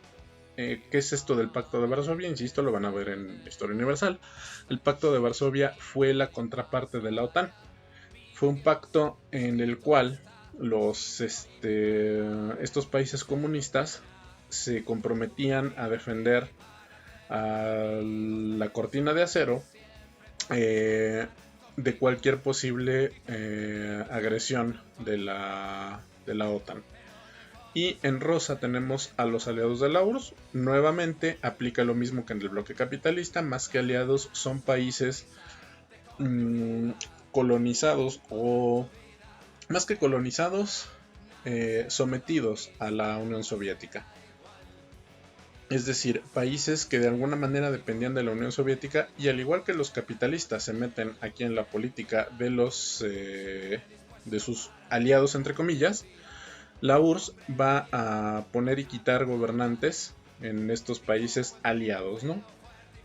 ¿Qué es esto del Pacto de Varsovia? Insisto, lo van a ver en Historia Universal. El Pacto de Varsovia fue la contraparte de la OTAN. Fue un pacto en el cual estos países comunistas se comprometían a defender a la cortina de acero de cualquier posible agresión de la OTAN. Y en rosa tenemos a los aliados de la URSS. Nuevamente aplica lo mismo que en el bloque capitalista, más que aliados son países colonizados o más que colonizados, sometidos a la Unión Soviética. Es decir, países que de alguna manera dependían de la Unión Soviética y al igual que los capitalistas se meten aquí en la política de sus aliados entre comillas, la URSS va a poner y quitar gobernantes en estos países aliados, ¿no?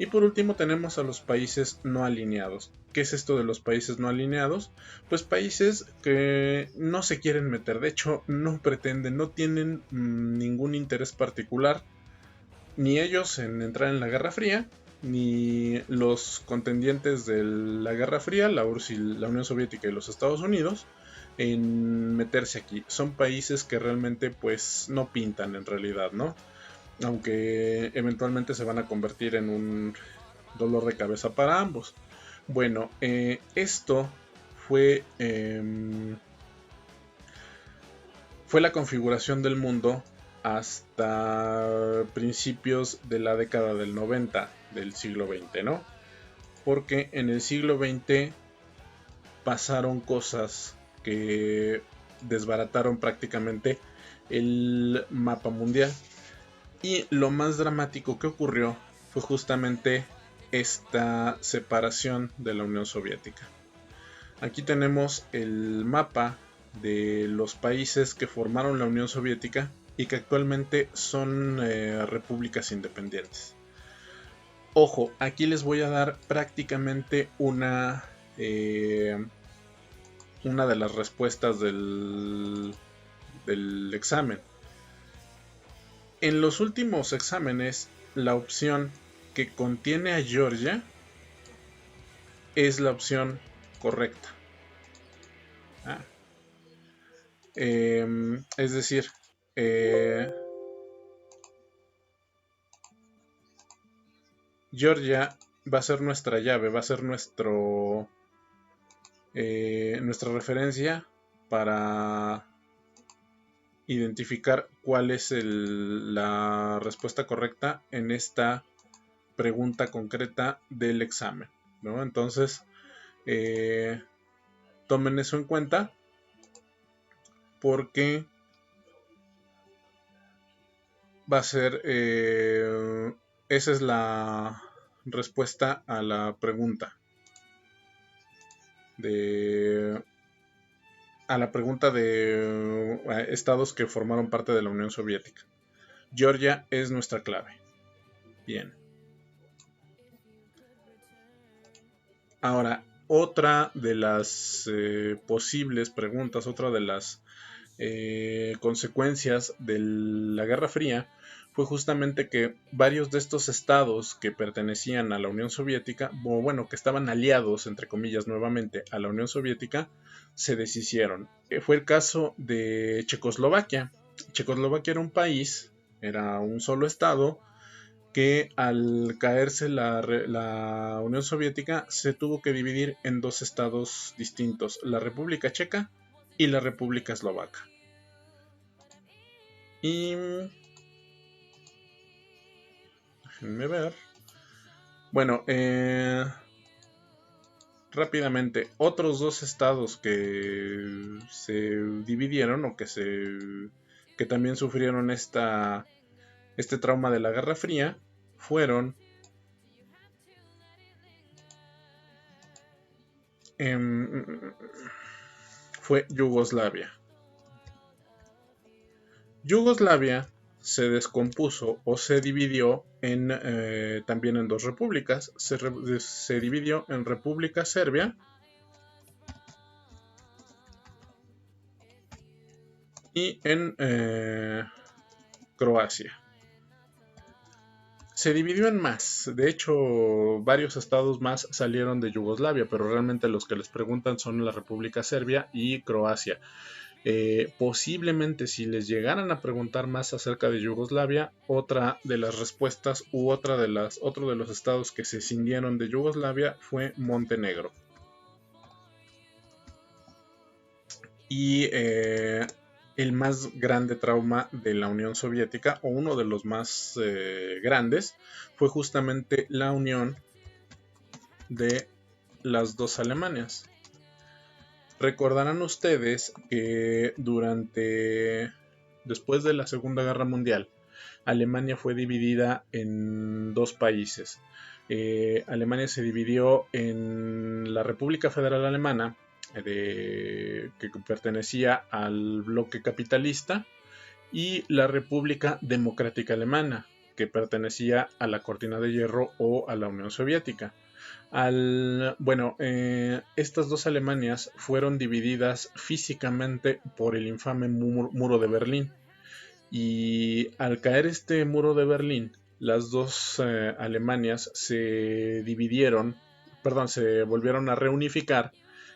Y por último tenemos a los países no alineados. ¿Qué es esto de los países no alineados? Pues países que no se quieren meter, de hecho no pretenden, no tienen ningún interés particular, ni ellos en entrar en la Guerra Fría, ni los contendientes de la Guerra Fría, la URSS, la Unión Soviética y los Estados Unidos, en meterse aquí. Son países que realmente pues no pintan en realidad, ¿no? Aunque eventualmente se van a convertir en un dolor de cabeza para ambos. Bueno, esto fue, fue la configuración del mundo hasta principios de la década del 90 del siglo XX, ¿no? Porque en el siglo XX pasaron cosas que desbarataron prácticamente el mapa mundial. Y lo más dramático que ocurrió fue justamente esta separación de la Unión Soviética. Aquí tenemos el mapa de los países que formaron la Unión Soviética y que actualmente son repúblicas independientes. Ojo, aquí les voy a dar prácticamente una de las respuestas del examen. En los últimos exámenes, la opción que contiene a Georgia es la opción correcta. Es decir, Georgia va a ser nuestra llave, va a ser nuestra referencia para identificar cuál es la respuesta correcta en esta pregunta concreta del examen, ¿no? Entonces, tomen eso en cuenta porque va a ser, esa es la respuesta a la pregunta de estados que formaron parte de la Unión Soviética. Georgia es nuestra clave. Bien. Ahora, otra de las posibles preguntas, otra de las consecuencias de la Guerra Fría fue justamente que varios de estos estados que pertenecían a la Unión Soviética, o bueno, que estaban aliados, entre comillas, nuevamente a la Unión Soviética, se deshicieron. Fue el caso de Checoslovaquia. Checoslovaquia era un país, era un solo estado, que al caerse la Unión Soviética se tuvo que dividir en dos estados distintos, la República Checa y la República Eslovaca. Y déjenme ver. Bueno, rápidamente, otros dos estados que se dividieron o que también sufrieron este trauma de la Guerra Fría fueron fue Yugoslavia. Yugoslavia se descompuso o se dividió también en dos repúblicas. Se dividió en República Serbia y en Croacia. Se dividió en más. De hecho, varios estados más salieron de Yugoslavia, pero realmente los que les preguntan son la República Serbia y Croacia. Posiblemente si les llegaran a preguntar más acerca de Yugoslavia, otra de las respuestas otro de los estados que se cindieron de Yugoslavia fue Montenegro. Y el más grande trauma de la Unión Soviética, o uno de los más grandes, fue justamente la unión de las dos Alemanias. Recordarán ustedes que después de la Segunda Guerra Mundial, Alemania fue dividida en dos países. Alemania se dividió en la República Federal Alemana, que pertenecía al bloque capitalista, y la República Democrática Alemana, que pertenecía a la cortina de hierro o a la Unión Soviética. Estas dos Alemanias fueron divididas físicamente por el infame muro de Berlín. Y al caer este muro de Berlín, las dos Alemanias se dividieron, perdón, se volvieron a reunificar,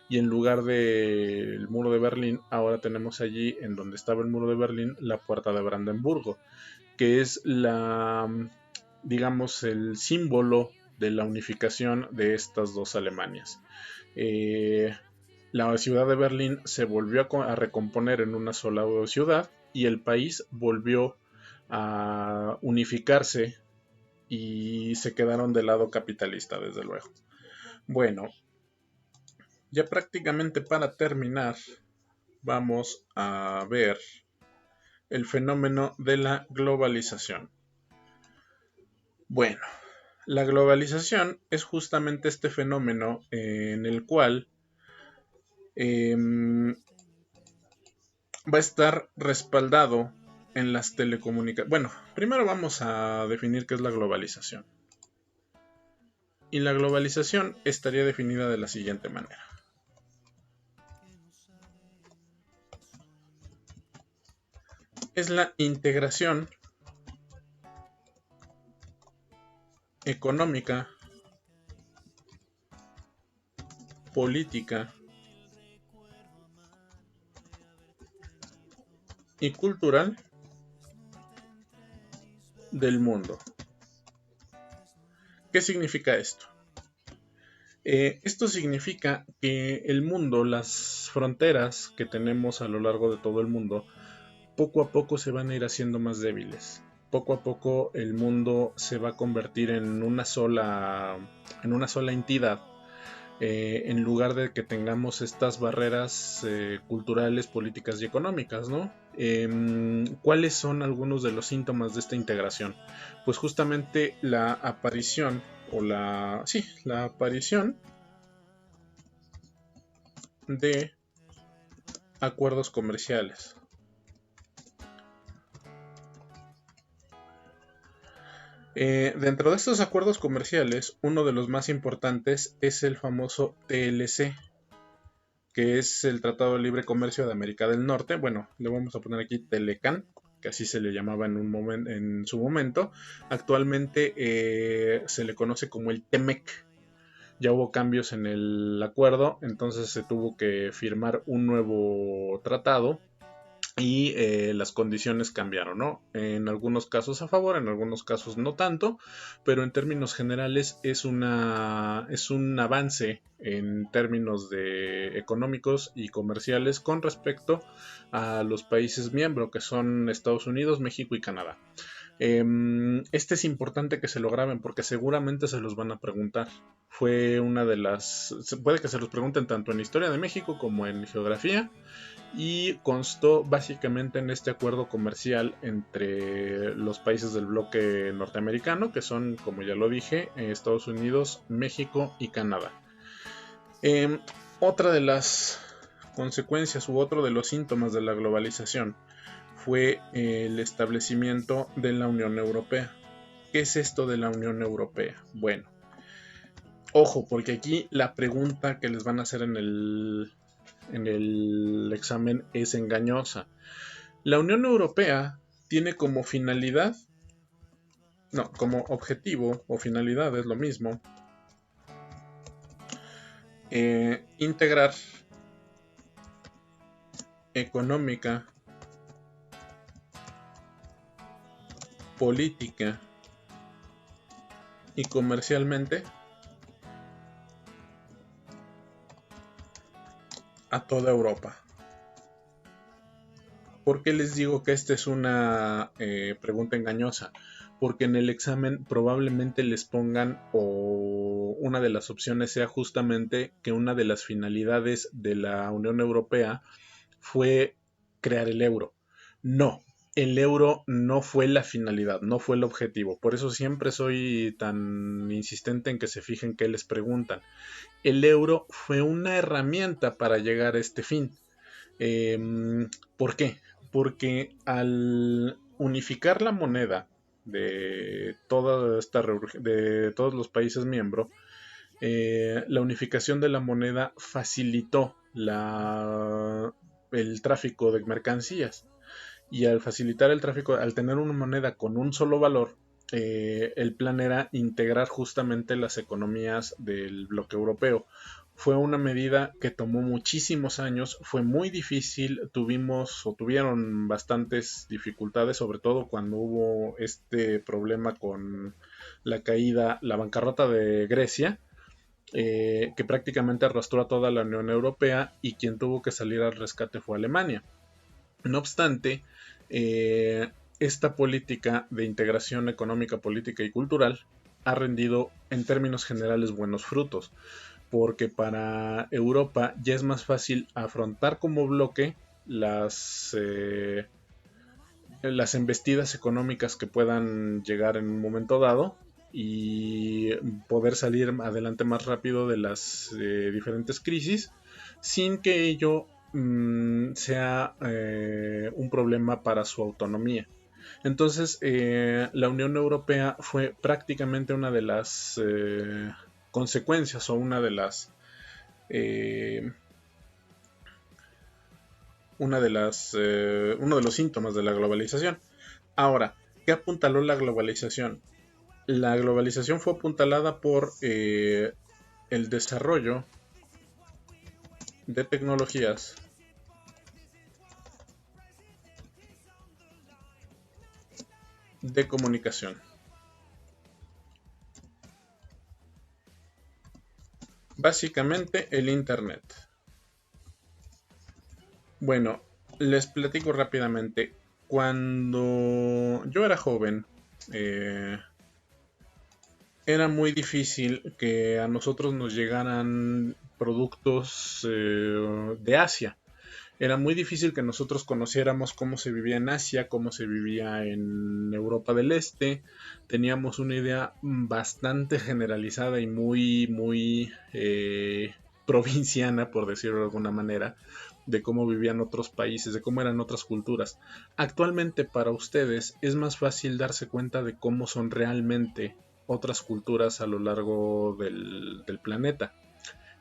y en lugar del muro de Berlín, ahora tenemos allí, en donde estaba el muro de Berlín, la puerta de Brandenburgo, que es digamos, el símbolo de la unificación de estas dos Alemanias. La ciudad de Berlín se volvió a recomponer en una sola ciudad y el país volvió a unificarse y se quedaron del lado capitalista, desde luego. Bueno, ya prácticamente para terminar, vamos a ver el fenómeno de la globalización. Bueno, la globalización es justamente este fenómeno en el cual va a estar respaldado en las telecomunicaciones. Bueno, primero vamos a definir qué es la globalización. Y la globalización estaría definida de la siguiente manera. Es la integración económica, política y cultural del mundo. ¿Qué significa esto? Esto significa que el mundo, las fronteras que tenemos a lo largo de todo el mundo, poco a poco se van a ir haciendo más débiles. Poco a poco el mundo se va a convertir en una sola entidad, en lugar de que tengamos estas barreras culturales, políticas y económicas, ¿no? ¿Cuáles son algunos de los síntomas de esta integración? Pues justamente la aparición la aparición de acuerdos comerciales. Dentro de estos acuerdos comerciales, uno de los más importantes es el famoso TLC, que es el Tratado de Libre Comercio de América del Norte. Bueno, le vamos a poner aquí Telecan, que así se le llamaba en su momento. Actualmente se le conoce como el TEMEC. Ya hubo cambios en el acuerdo, entonces se tuvo que firmar un nuevo tratado y las condiciones cambiaron, ¿no? En algunos casos a favor, en algunos casos no tanto, pero en términos generales es un avance en términos de económicos y comerciales con respecto a los países miembros, que son Estados Unidos, México y Canadá. Este es importante que se lo graben porque seguramente se los van a preguntar. Puede que se los pregunten tanto en Historia de México como en Geografía, y constó básicamente en este acuerdo comercial entre los países del bloque norteamericano, que son, como ya lo dije, Estados Unidos, México y Canadá. Otra de las consecuencias u otro de los síntomas de la globalización fue el establecimiento de la Unión Europea. ¿Qué es esto de la Unión Europea? Bueno, ojo, porque aquí la pregunta que les van a hacer en el examen es engañosa. La Unión Europea tiene como como objetivo o finalidad, es lo mismo, integrar económica, política y comercialmente a toda Europa. ¿Por qué les digo que esta es una pregunta engañosa? Porque en el examen probablemente les pongan, o una de las opciones sea justamente que una de las finalidades de la Unión Europea fue crear el euro. No, el euro no fue la finalidad, no fue el objetivo. Por eso siempre soy tan insistente en que se fijen qué les preguntan. El euro fue una herramienta para llegar a este fin. ¿Por qué? Porque al unificar la moneda de de todos los países miembros, la unificación de la moneda facilitó el tráfico de mercancías. Y al facilitar el tráfico, al tener una moneda con un solo valor, el plan era integrar justamente las economías del bloque europeo. Fue una medida que tomó muchísimos años, fue muy difícil, tuvieron bastantes dificultades, sobre todo cuando hubo este problema con la bancarrota de Grecia, que prácticamente arrastró a toda la Unión Europea, y quien tuvo que salir al rescate fue Alemania. No obstante, esta política de integración económica, política y cultural ha rendido en términos generales buenos frutos, porque para Europa ya es más fácil afrontar como bloque las embestidas económicas que puedan llegar en un momento dado, y poder salir adelante más rápido de las diferentes crisis sin que ello sea un problema para su autonomía. Entonces, la Unión Europea fue prácticamente una de las consecuencias, o eh, uno de los síntomas de la globalización. Ahora, ¿qué apuntaló la globalización? La globalización fue apuntalada por el desarrollo de tecnologías de comunicación. Básicamente el Internet. Bueno, les platico rápidamente. Cuando yo era joven, era muy difícil que a nosotros nos llegaran productos de Asia. Era muy difícil que nosotros conociéramos cómo se vivía en Asia, cómo se vivía en Europa del Este. Teníamos una idea bastante generalizada y muy provinciana, por decirlo de alguna manera, de cómo vivían otros países, de cómo eran otras culturas. Actualmente, para ustedes es más fácil darse cuenta de cómo son realmente otras culturas a lo largo del planeta.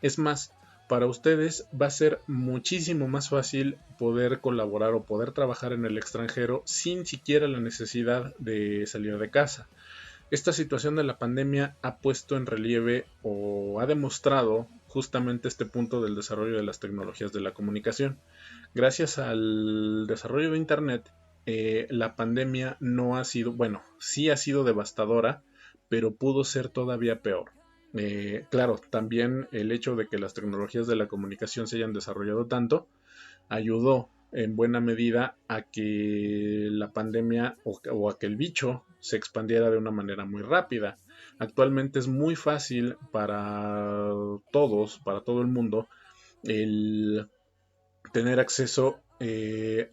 Es más, para ustedes va a ser muchísimo más fácil poder colaborar o poder trabajar en el extranjero sin siquiera la necesidad de salir de casa. Esta situación de la pandemia ha puesto en relieve o ha demostrado justamente este punto del desarrollo de las tecnologías de la comunicación. Gracias al desarrollo de Internet, la pandemia no ha sido, bueno, sí ha sido devastadora, pero pudo ser todavía peor. Claro, también el hecho de que las tecnologías de la comunicación se hayan desarrollado tanto ayudó en buena medida a que la pandemia o a que el bicho se expandiera de una manera muy rápida. Actualmente es muy fácil para todos, para todo el mundo, el tener acceso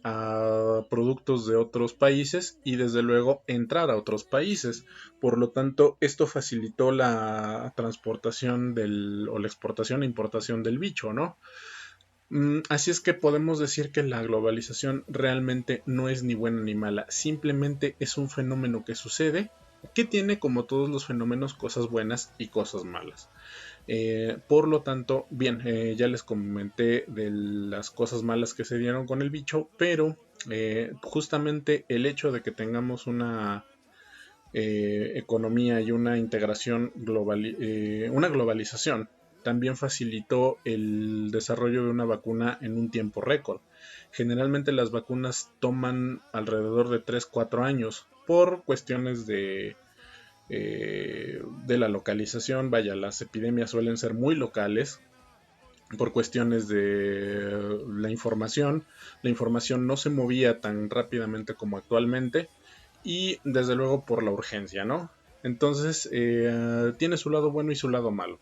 a productos de otros países y desde luego entrar a otros países. Por lo tanto, esto facilitó la transportación o la exportación e importación del bicho, ¿no? Así es que podemos decir que la globalización realmente no es ni buena ni mala, simplemente es un fenómeno que sucede, que tiene, como todos los fenómenos, cosas buenas y cosas malas. Por lo tanto, bien, ya les comenté de las cosas malas que se dieron con el bicho, pero justamente el hecho de que tengamos una economía y una integración una globalización, también facilitó el desarrollo de una vacuna en un tiempo récord. Generalmente las vacunas toman alrededor de 3-4 años por cuestiones de la localización. Vaya, las epidemias suelen ser muy locales por cuestiones de la información. La información no se movía tan rápidamente como actualmente, y desde luego por la urgencia, ¿no? Entonces, tiene su lado bueno y su lado malo.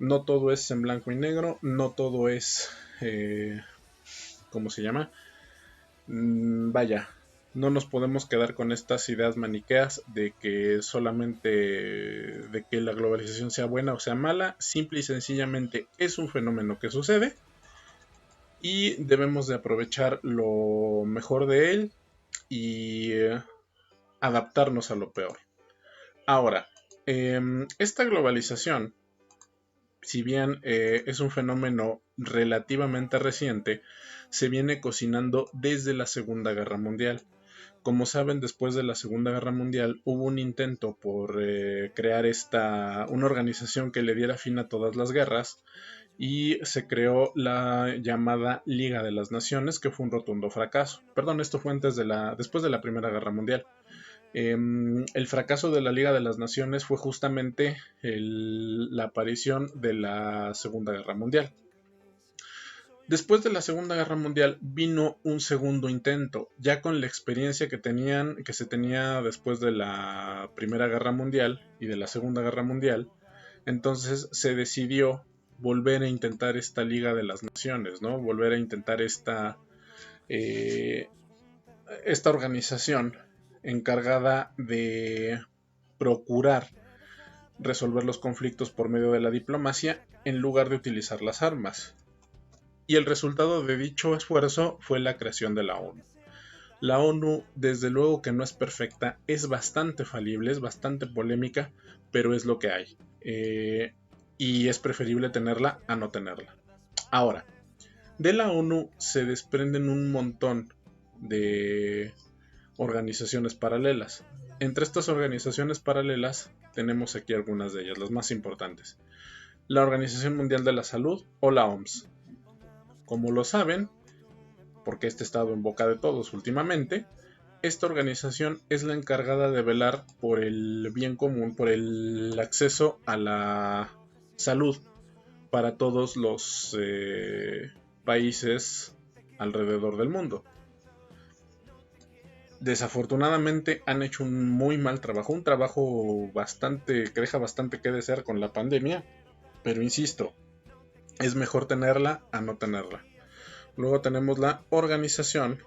No todo es en blanco y negro, no todo es, ¿cómo se llama? Vaya, no nos podemos quedar con estas ideas maniqueas de que solamente de que la globalización sea buena o sea mala. Simple y sencillamente es un fenómeno que sucede y debemos de aprovechar lo mejor de él, y adaptarnos a lo peor. Ahora, esta globalización, si bien es un fenómeno relativamente reciente, se viene cocinando desde la Segunda Guerra Mundial. Como saben, después de la Segunda Guerra Mundial hubo un intento por crear una organización que le diera fin a todas las guerras, y se creó la llamada Liga de las Naciones, que fue un rotundo fracaso. Perdón, esto fue después de la Primera Guerra Mundial. El fracaso de la Liga de las Naciones fue justamente la aparición de la Segunda Guerra Mundial. Después de la Segunda Guerra Mundial vino un segundo intento, ya con la experiencia que se tenía después de la Primera Guerra Mundial y de la Segunda Guerra Mundial. Entonces se decidió volver a intentar esta Liga de las Naciones, ¿no? Volver a intentar esta organización encargada de procurar resolver los conflictos por medio de la diplomacia en lugar de utilizar las armas. Y el resultado de dicho esfuerzo fue la creación de la ONU. La ONU, desde luego que no es perfecta, es bastante falible, es bastante polémica, pero es lo que hay. Y es preferible tenerla a no tenerla. Ahora, de la ONU se desprenden un montón de organizaciones paralelas. Entre estas organizaciones paralelas tenemos aquí algunas de ellas, las más importantes. La Organización Mundial de la Salud, o la OMS. Como lo saben, porque este ha estado en boca de todos últimamente, esta organización es la encargada de velar por el bien común, por el acceso a la salud para todos los países alrededor del mundo. Desafortunadamente han hecho un muy mal trabajo, un trabajo que deja bastante que desear con la pandemia, pero insisto, es mejor tenerla a no tenerla. Luego tenemos la Organización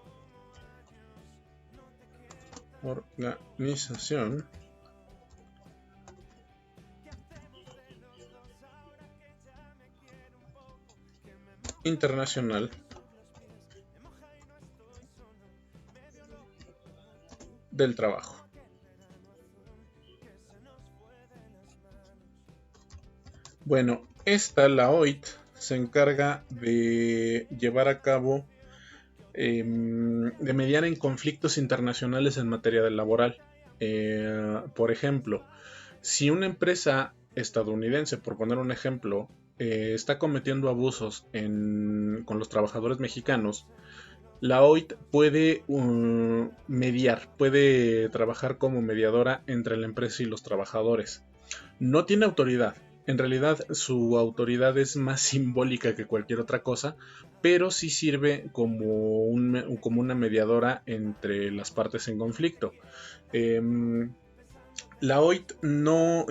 Internacional del Trabajo. Bueno, la OIT, se encarga de llevar a cabo, de mediar en conflictos internacionales en materia laboral. Por ejemplo, si una empresa estadounidense, por poner un ejemplo, está cometiendo abusos con los trabajadores mexicanos, la OIT puede mediar, puede trabajar como mediadora entre la empresa y los trabajadores. No tiene autoridad. En realidad su autoridad es más simbólica que cualquier otra cosa, pero sí sirve como una mediadora entre las partes en conflicto. La OIT no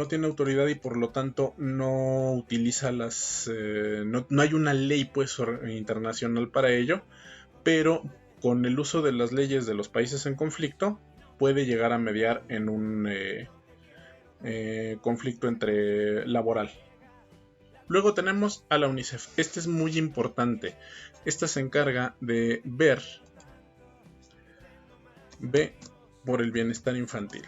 tiene autoridad y por lo tanto no utiliza no hay una ley internacional para ello, pero con el uso de las leyes de los países en conflicto puede llegar a mediar en un conflicto laboral. Luego tenemos a la UNICEF. Este es muy importante. Esta se encarga de ver por el bienestar infantil.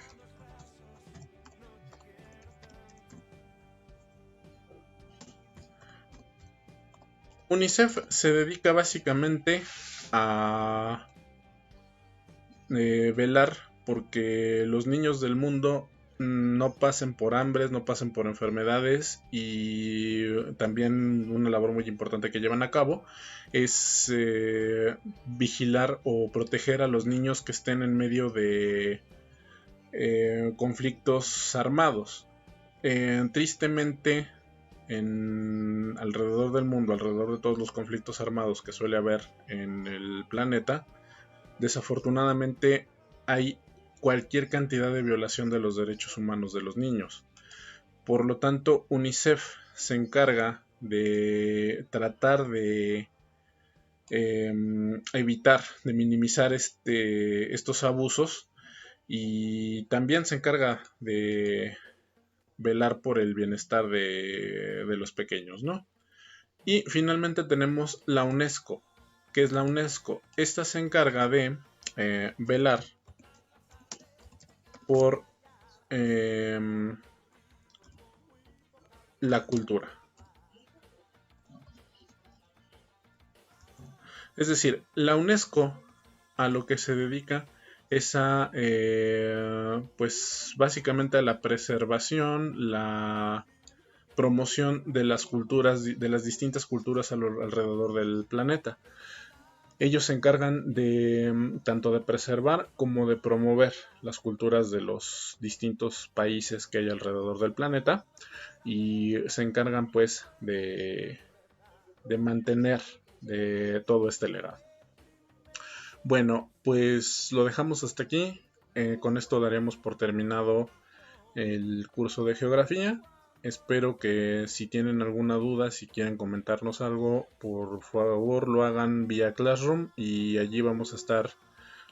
UNICEF se dedica básicamente a velar porque los niños del mundo no pasen por hambres, no pasen por enfermedades, y también una labor muy importante que llevan a cabo es vigilar o proteger a los niños que estén en medio de conflictos armados. Tristemente, alrededor del mundo, alrededor de todos los conflictos armados que suele haber en el planeta, desafortunadamente hay cualquier cantidad de violación de los derechos humanos de los niños. Por lo tanto, UNICEF se encarga de tratar de evitar, de minimizar estos abusos, y también se encarga de velar por el bienestar de los pequeños, ¿no? Y finalmente tenemos la UNESCO. ¿Qué es la UNESCO? Esta se encarga de velar por la cultura. Es decir, la UNESCO a lo que se dedica es a, pues básicamente a la preservación, la promoción de las culturas, de las distintas culturas alrededor del planeta. Ellos se encargan de tanto de preservar como de promover las culturas de los distintos países que hay alrededor del planeta y se encargan pues de mantener de todo este legado. Bueno, pues lo dejamos hasta aquí. Con esto daremos por terminado el curso de geografía. Espero que si tienen alguna duda, si quieren comentarnos algo, por favor lo hagan vía Classroom y allí vamos a estar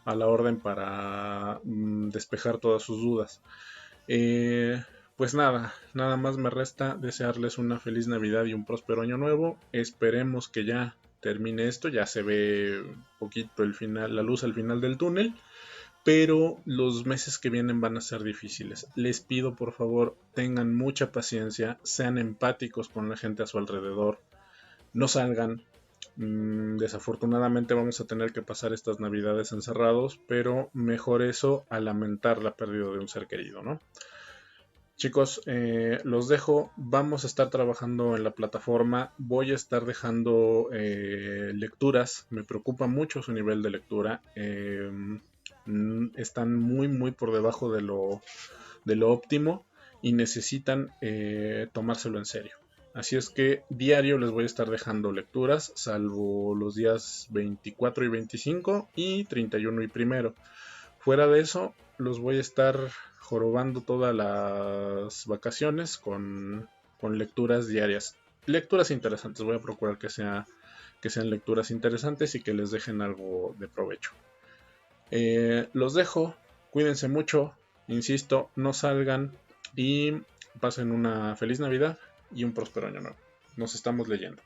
a la orden para despejar todas sus dudas. Pues nada más me resta desearles una feliz Navidad y un próspero año nuevo. Esperemos que ya termine esto, ya se ve un poquito el final, la luz al final del túnel, pero los meses que vienen van a ser difíciles. Les pido por favor tengan mucha paciencia, sean empáticos con la gente a su alrededor, no salgan. Desafortunadamente vamos a tener que pasar estas navidades encerrados, pero mejor eso a lamentar la pérdida de un ser querido, ¿no? Chicos, los dejo. Vamos a estar trabajando en la plataforma. Voy a estar dejando lecturas. Me preocupa mucho su nivel de lectura. Están muy por debajo de lo óptimo y necesitan tomárselo en serio. Así es que diario les voy a estar dejando lecturas, salvo los días 24 y 25 y 31 y primero. Fuera de eso, los voy a estar jorobando todas las vacaciones con lecturas diarias. Lecturas interesantes, voy a procurar que sean lecturas interesantes y que les dejen algo de provecho. Los dejo, cuídense mucho, insisto, no salgan y pasen una feliz Navidad y un próspero año nuevo. Nos estamos leyendo.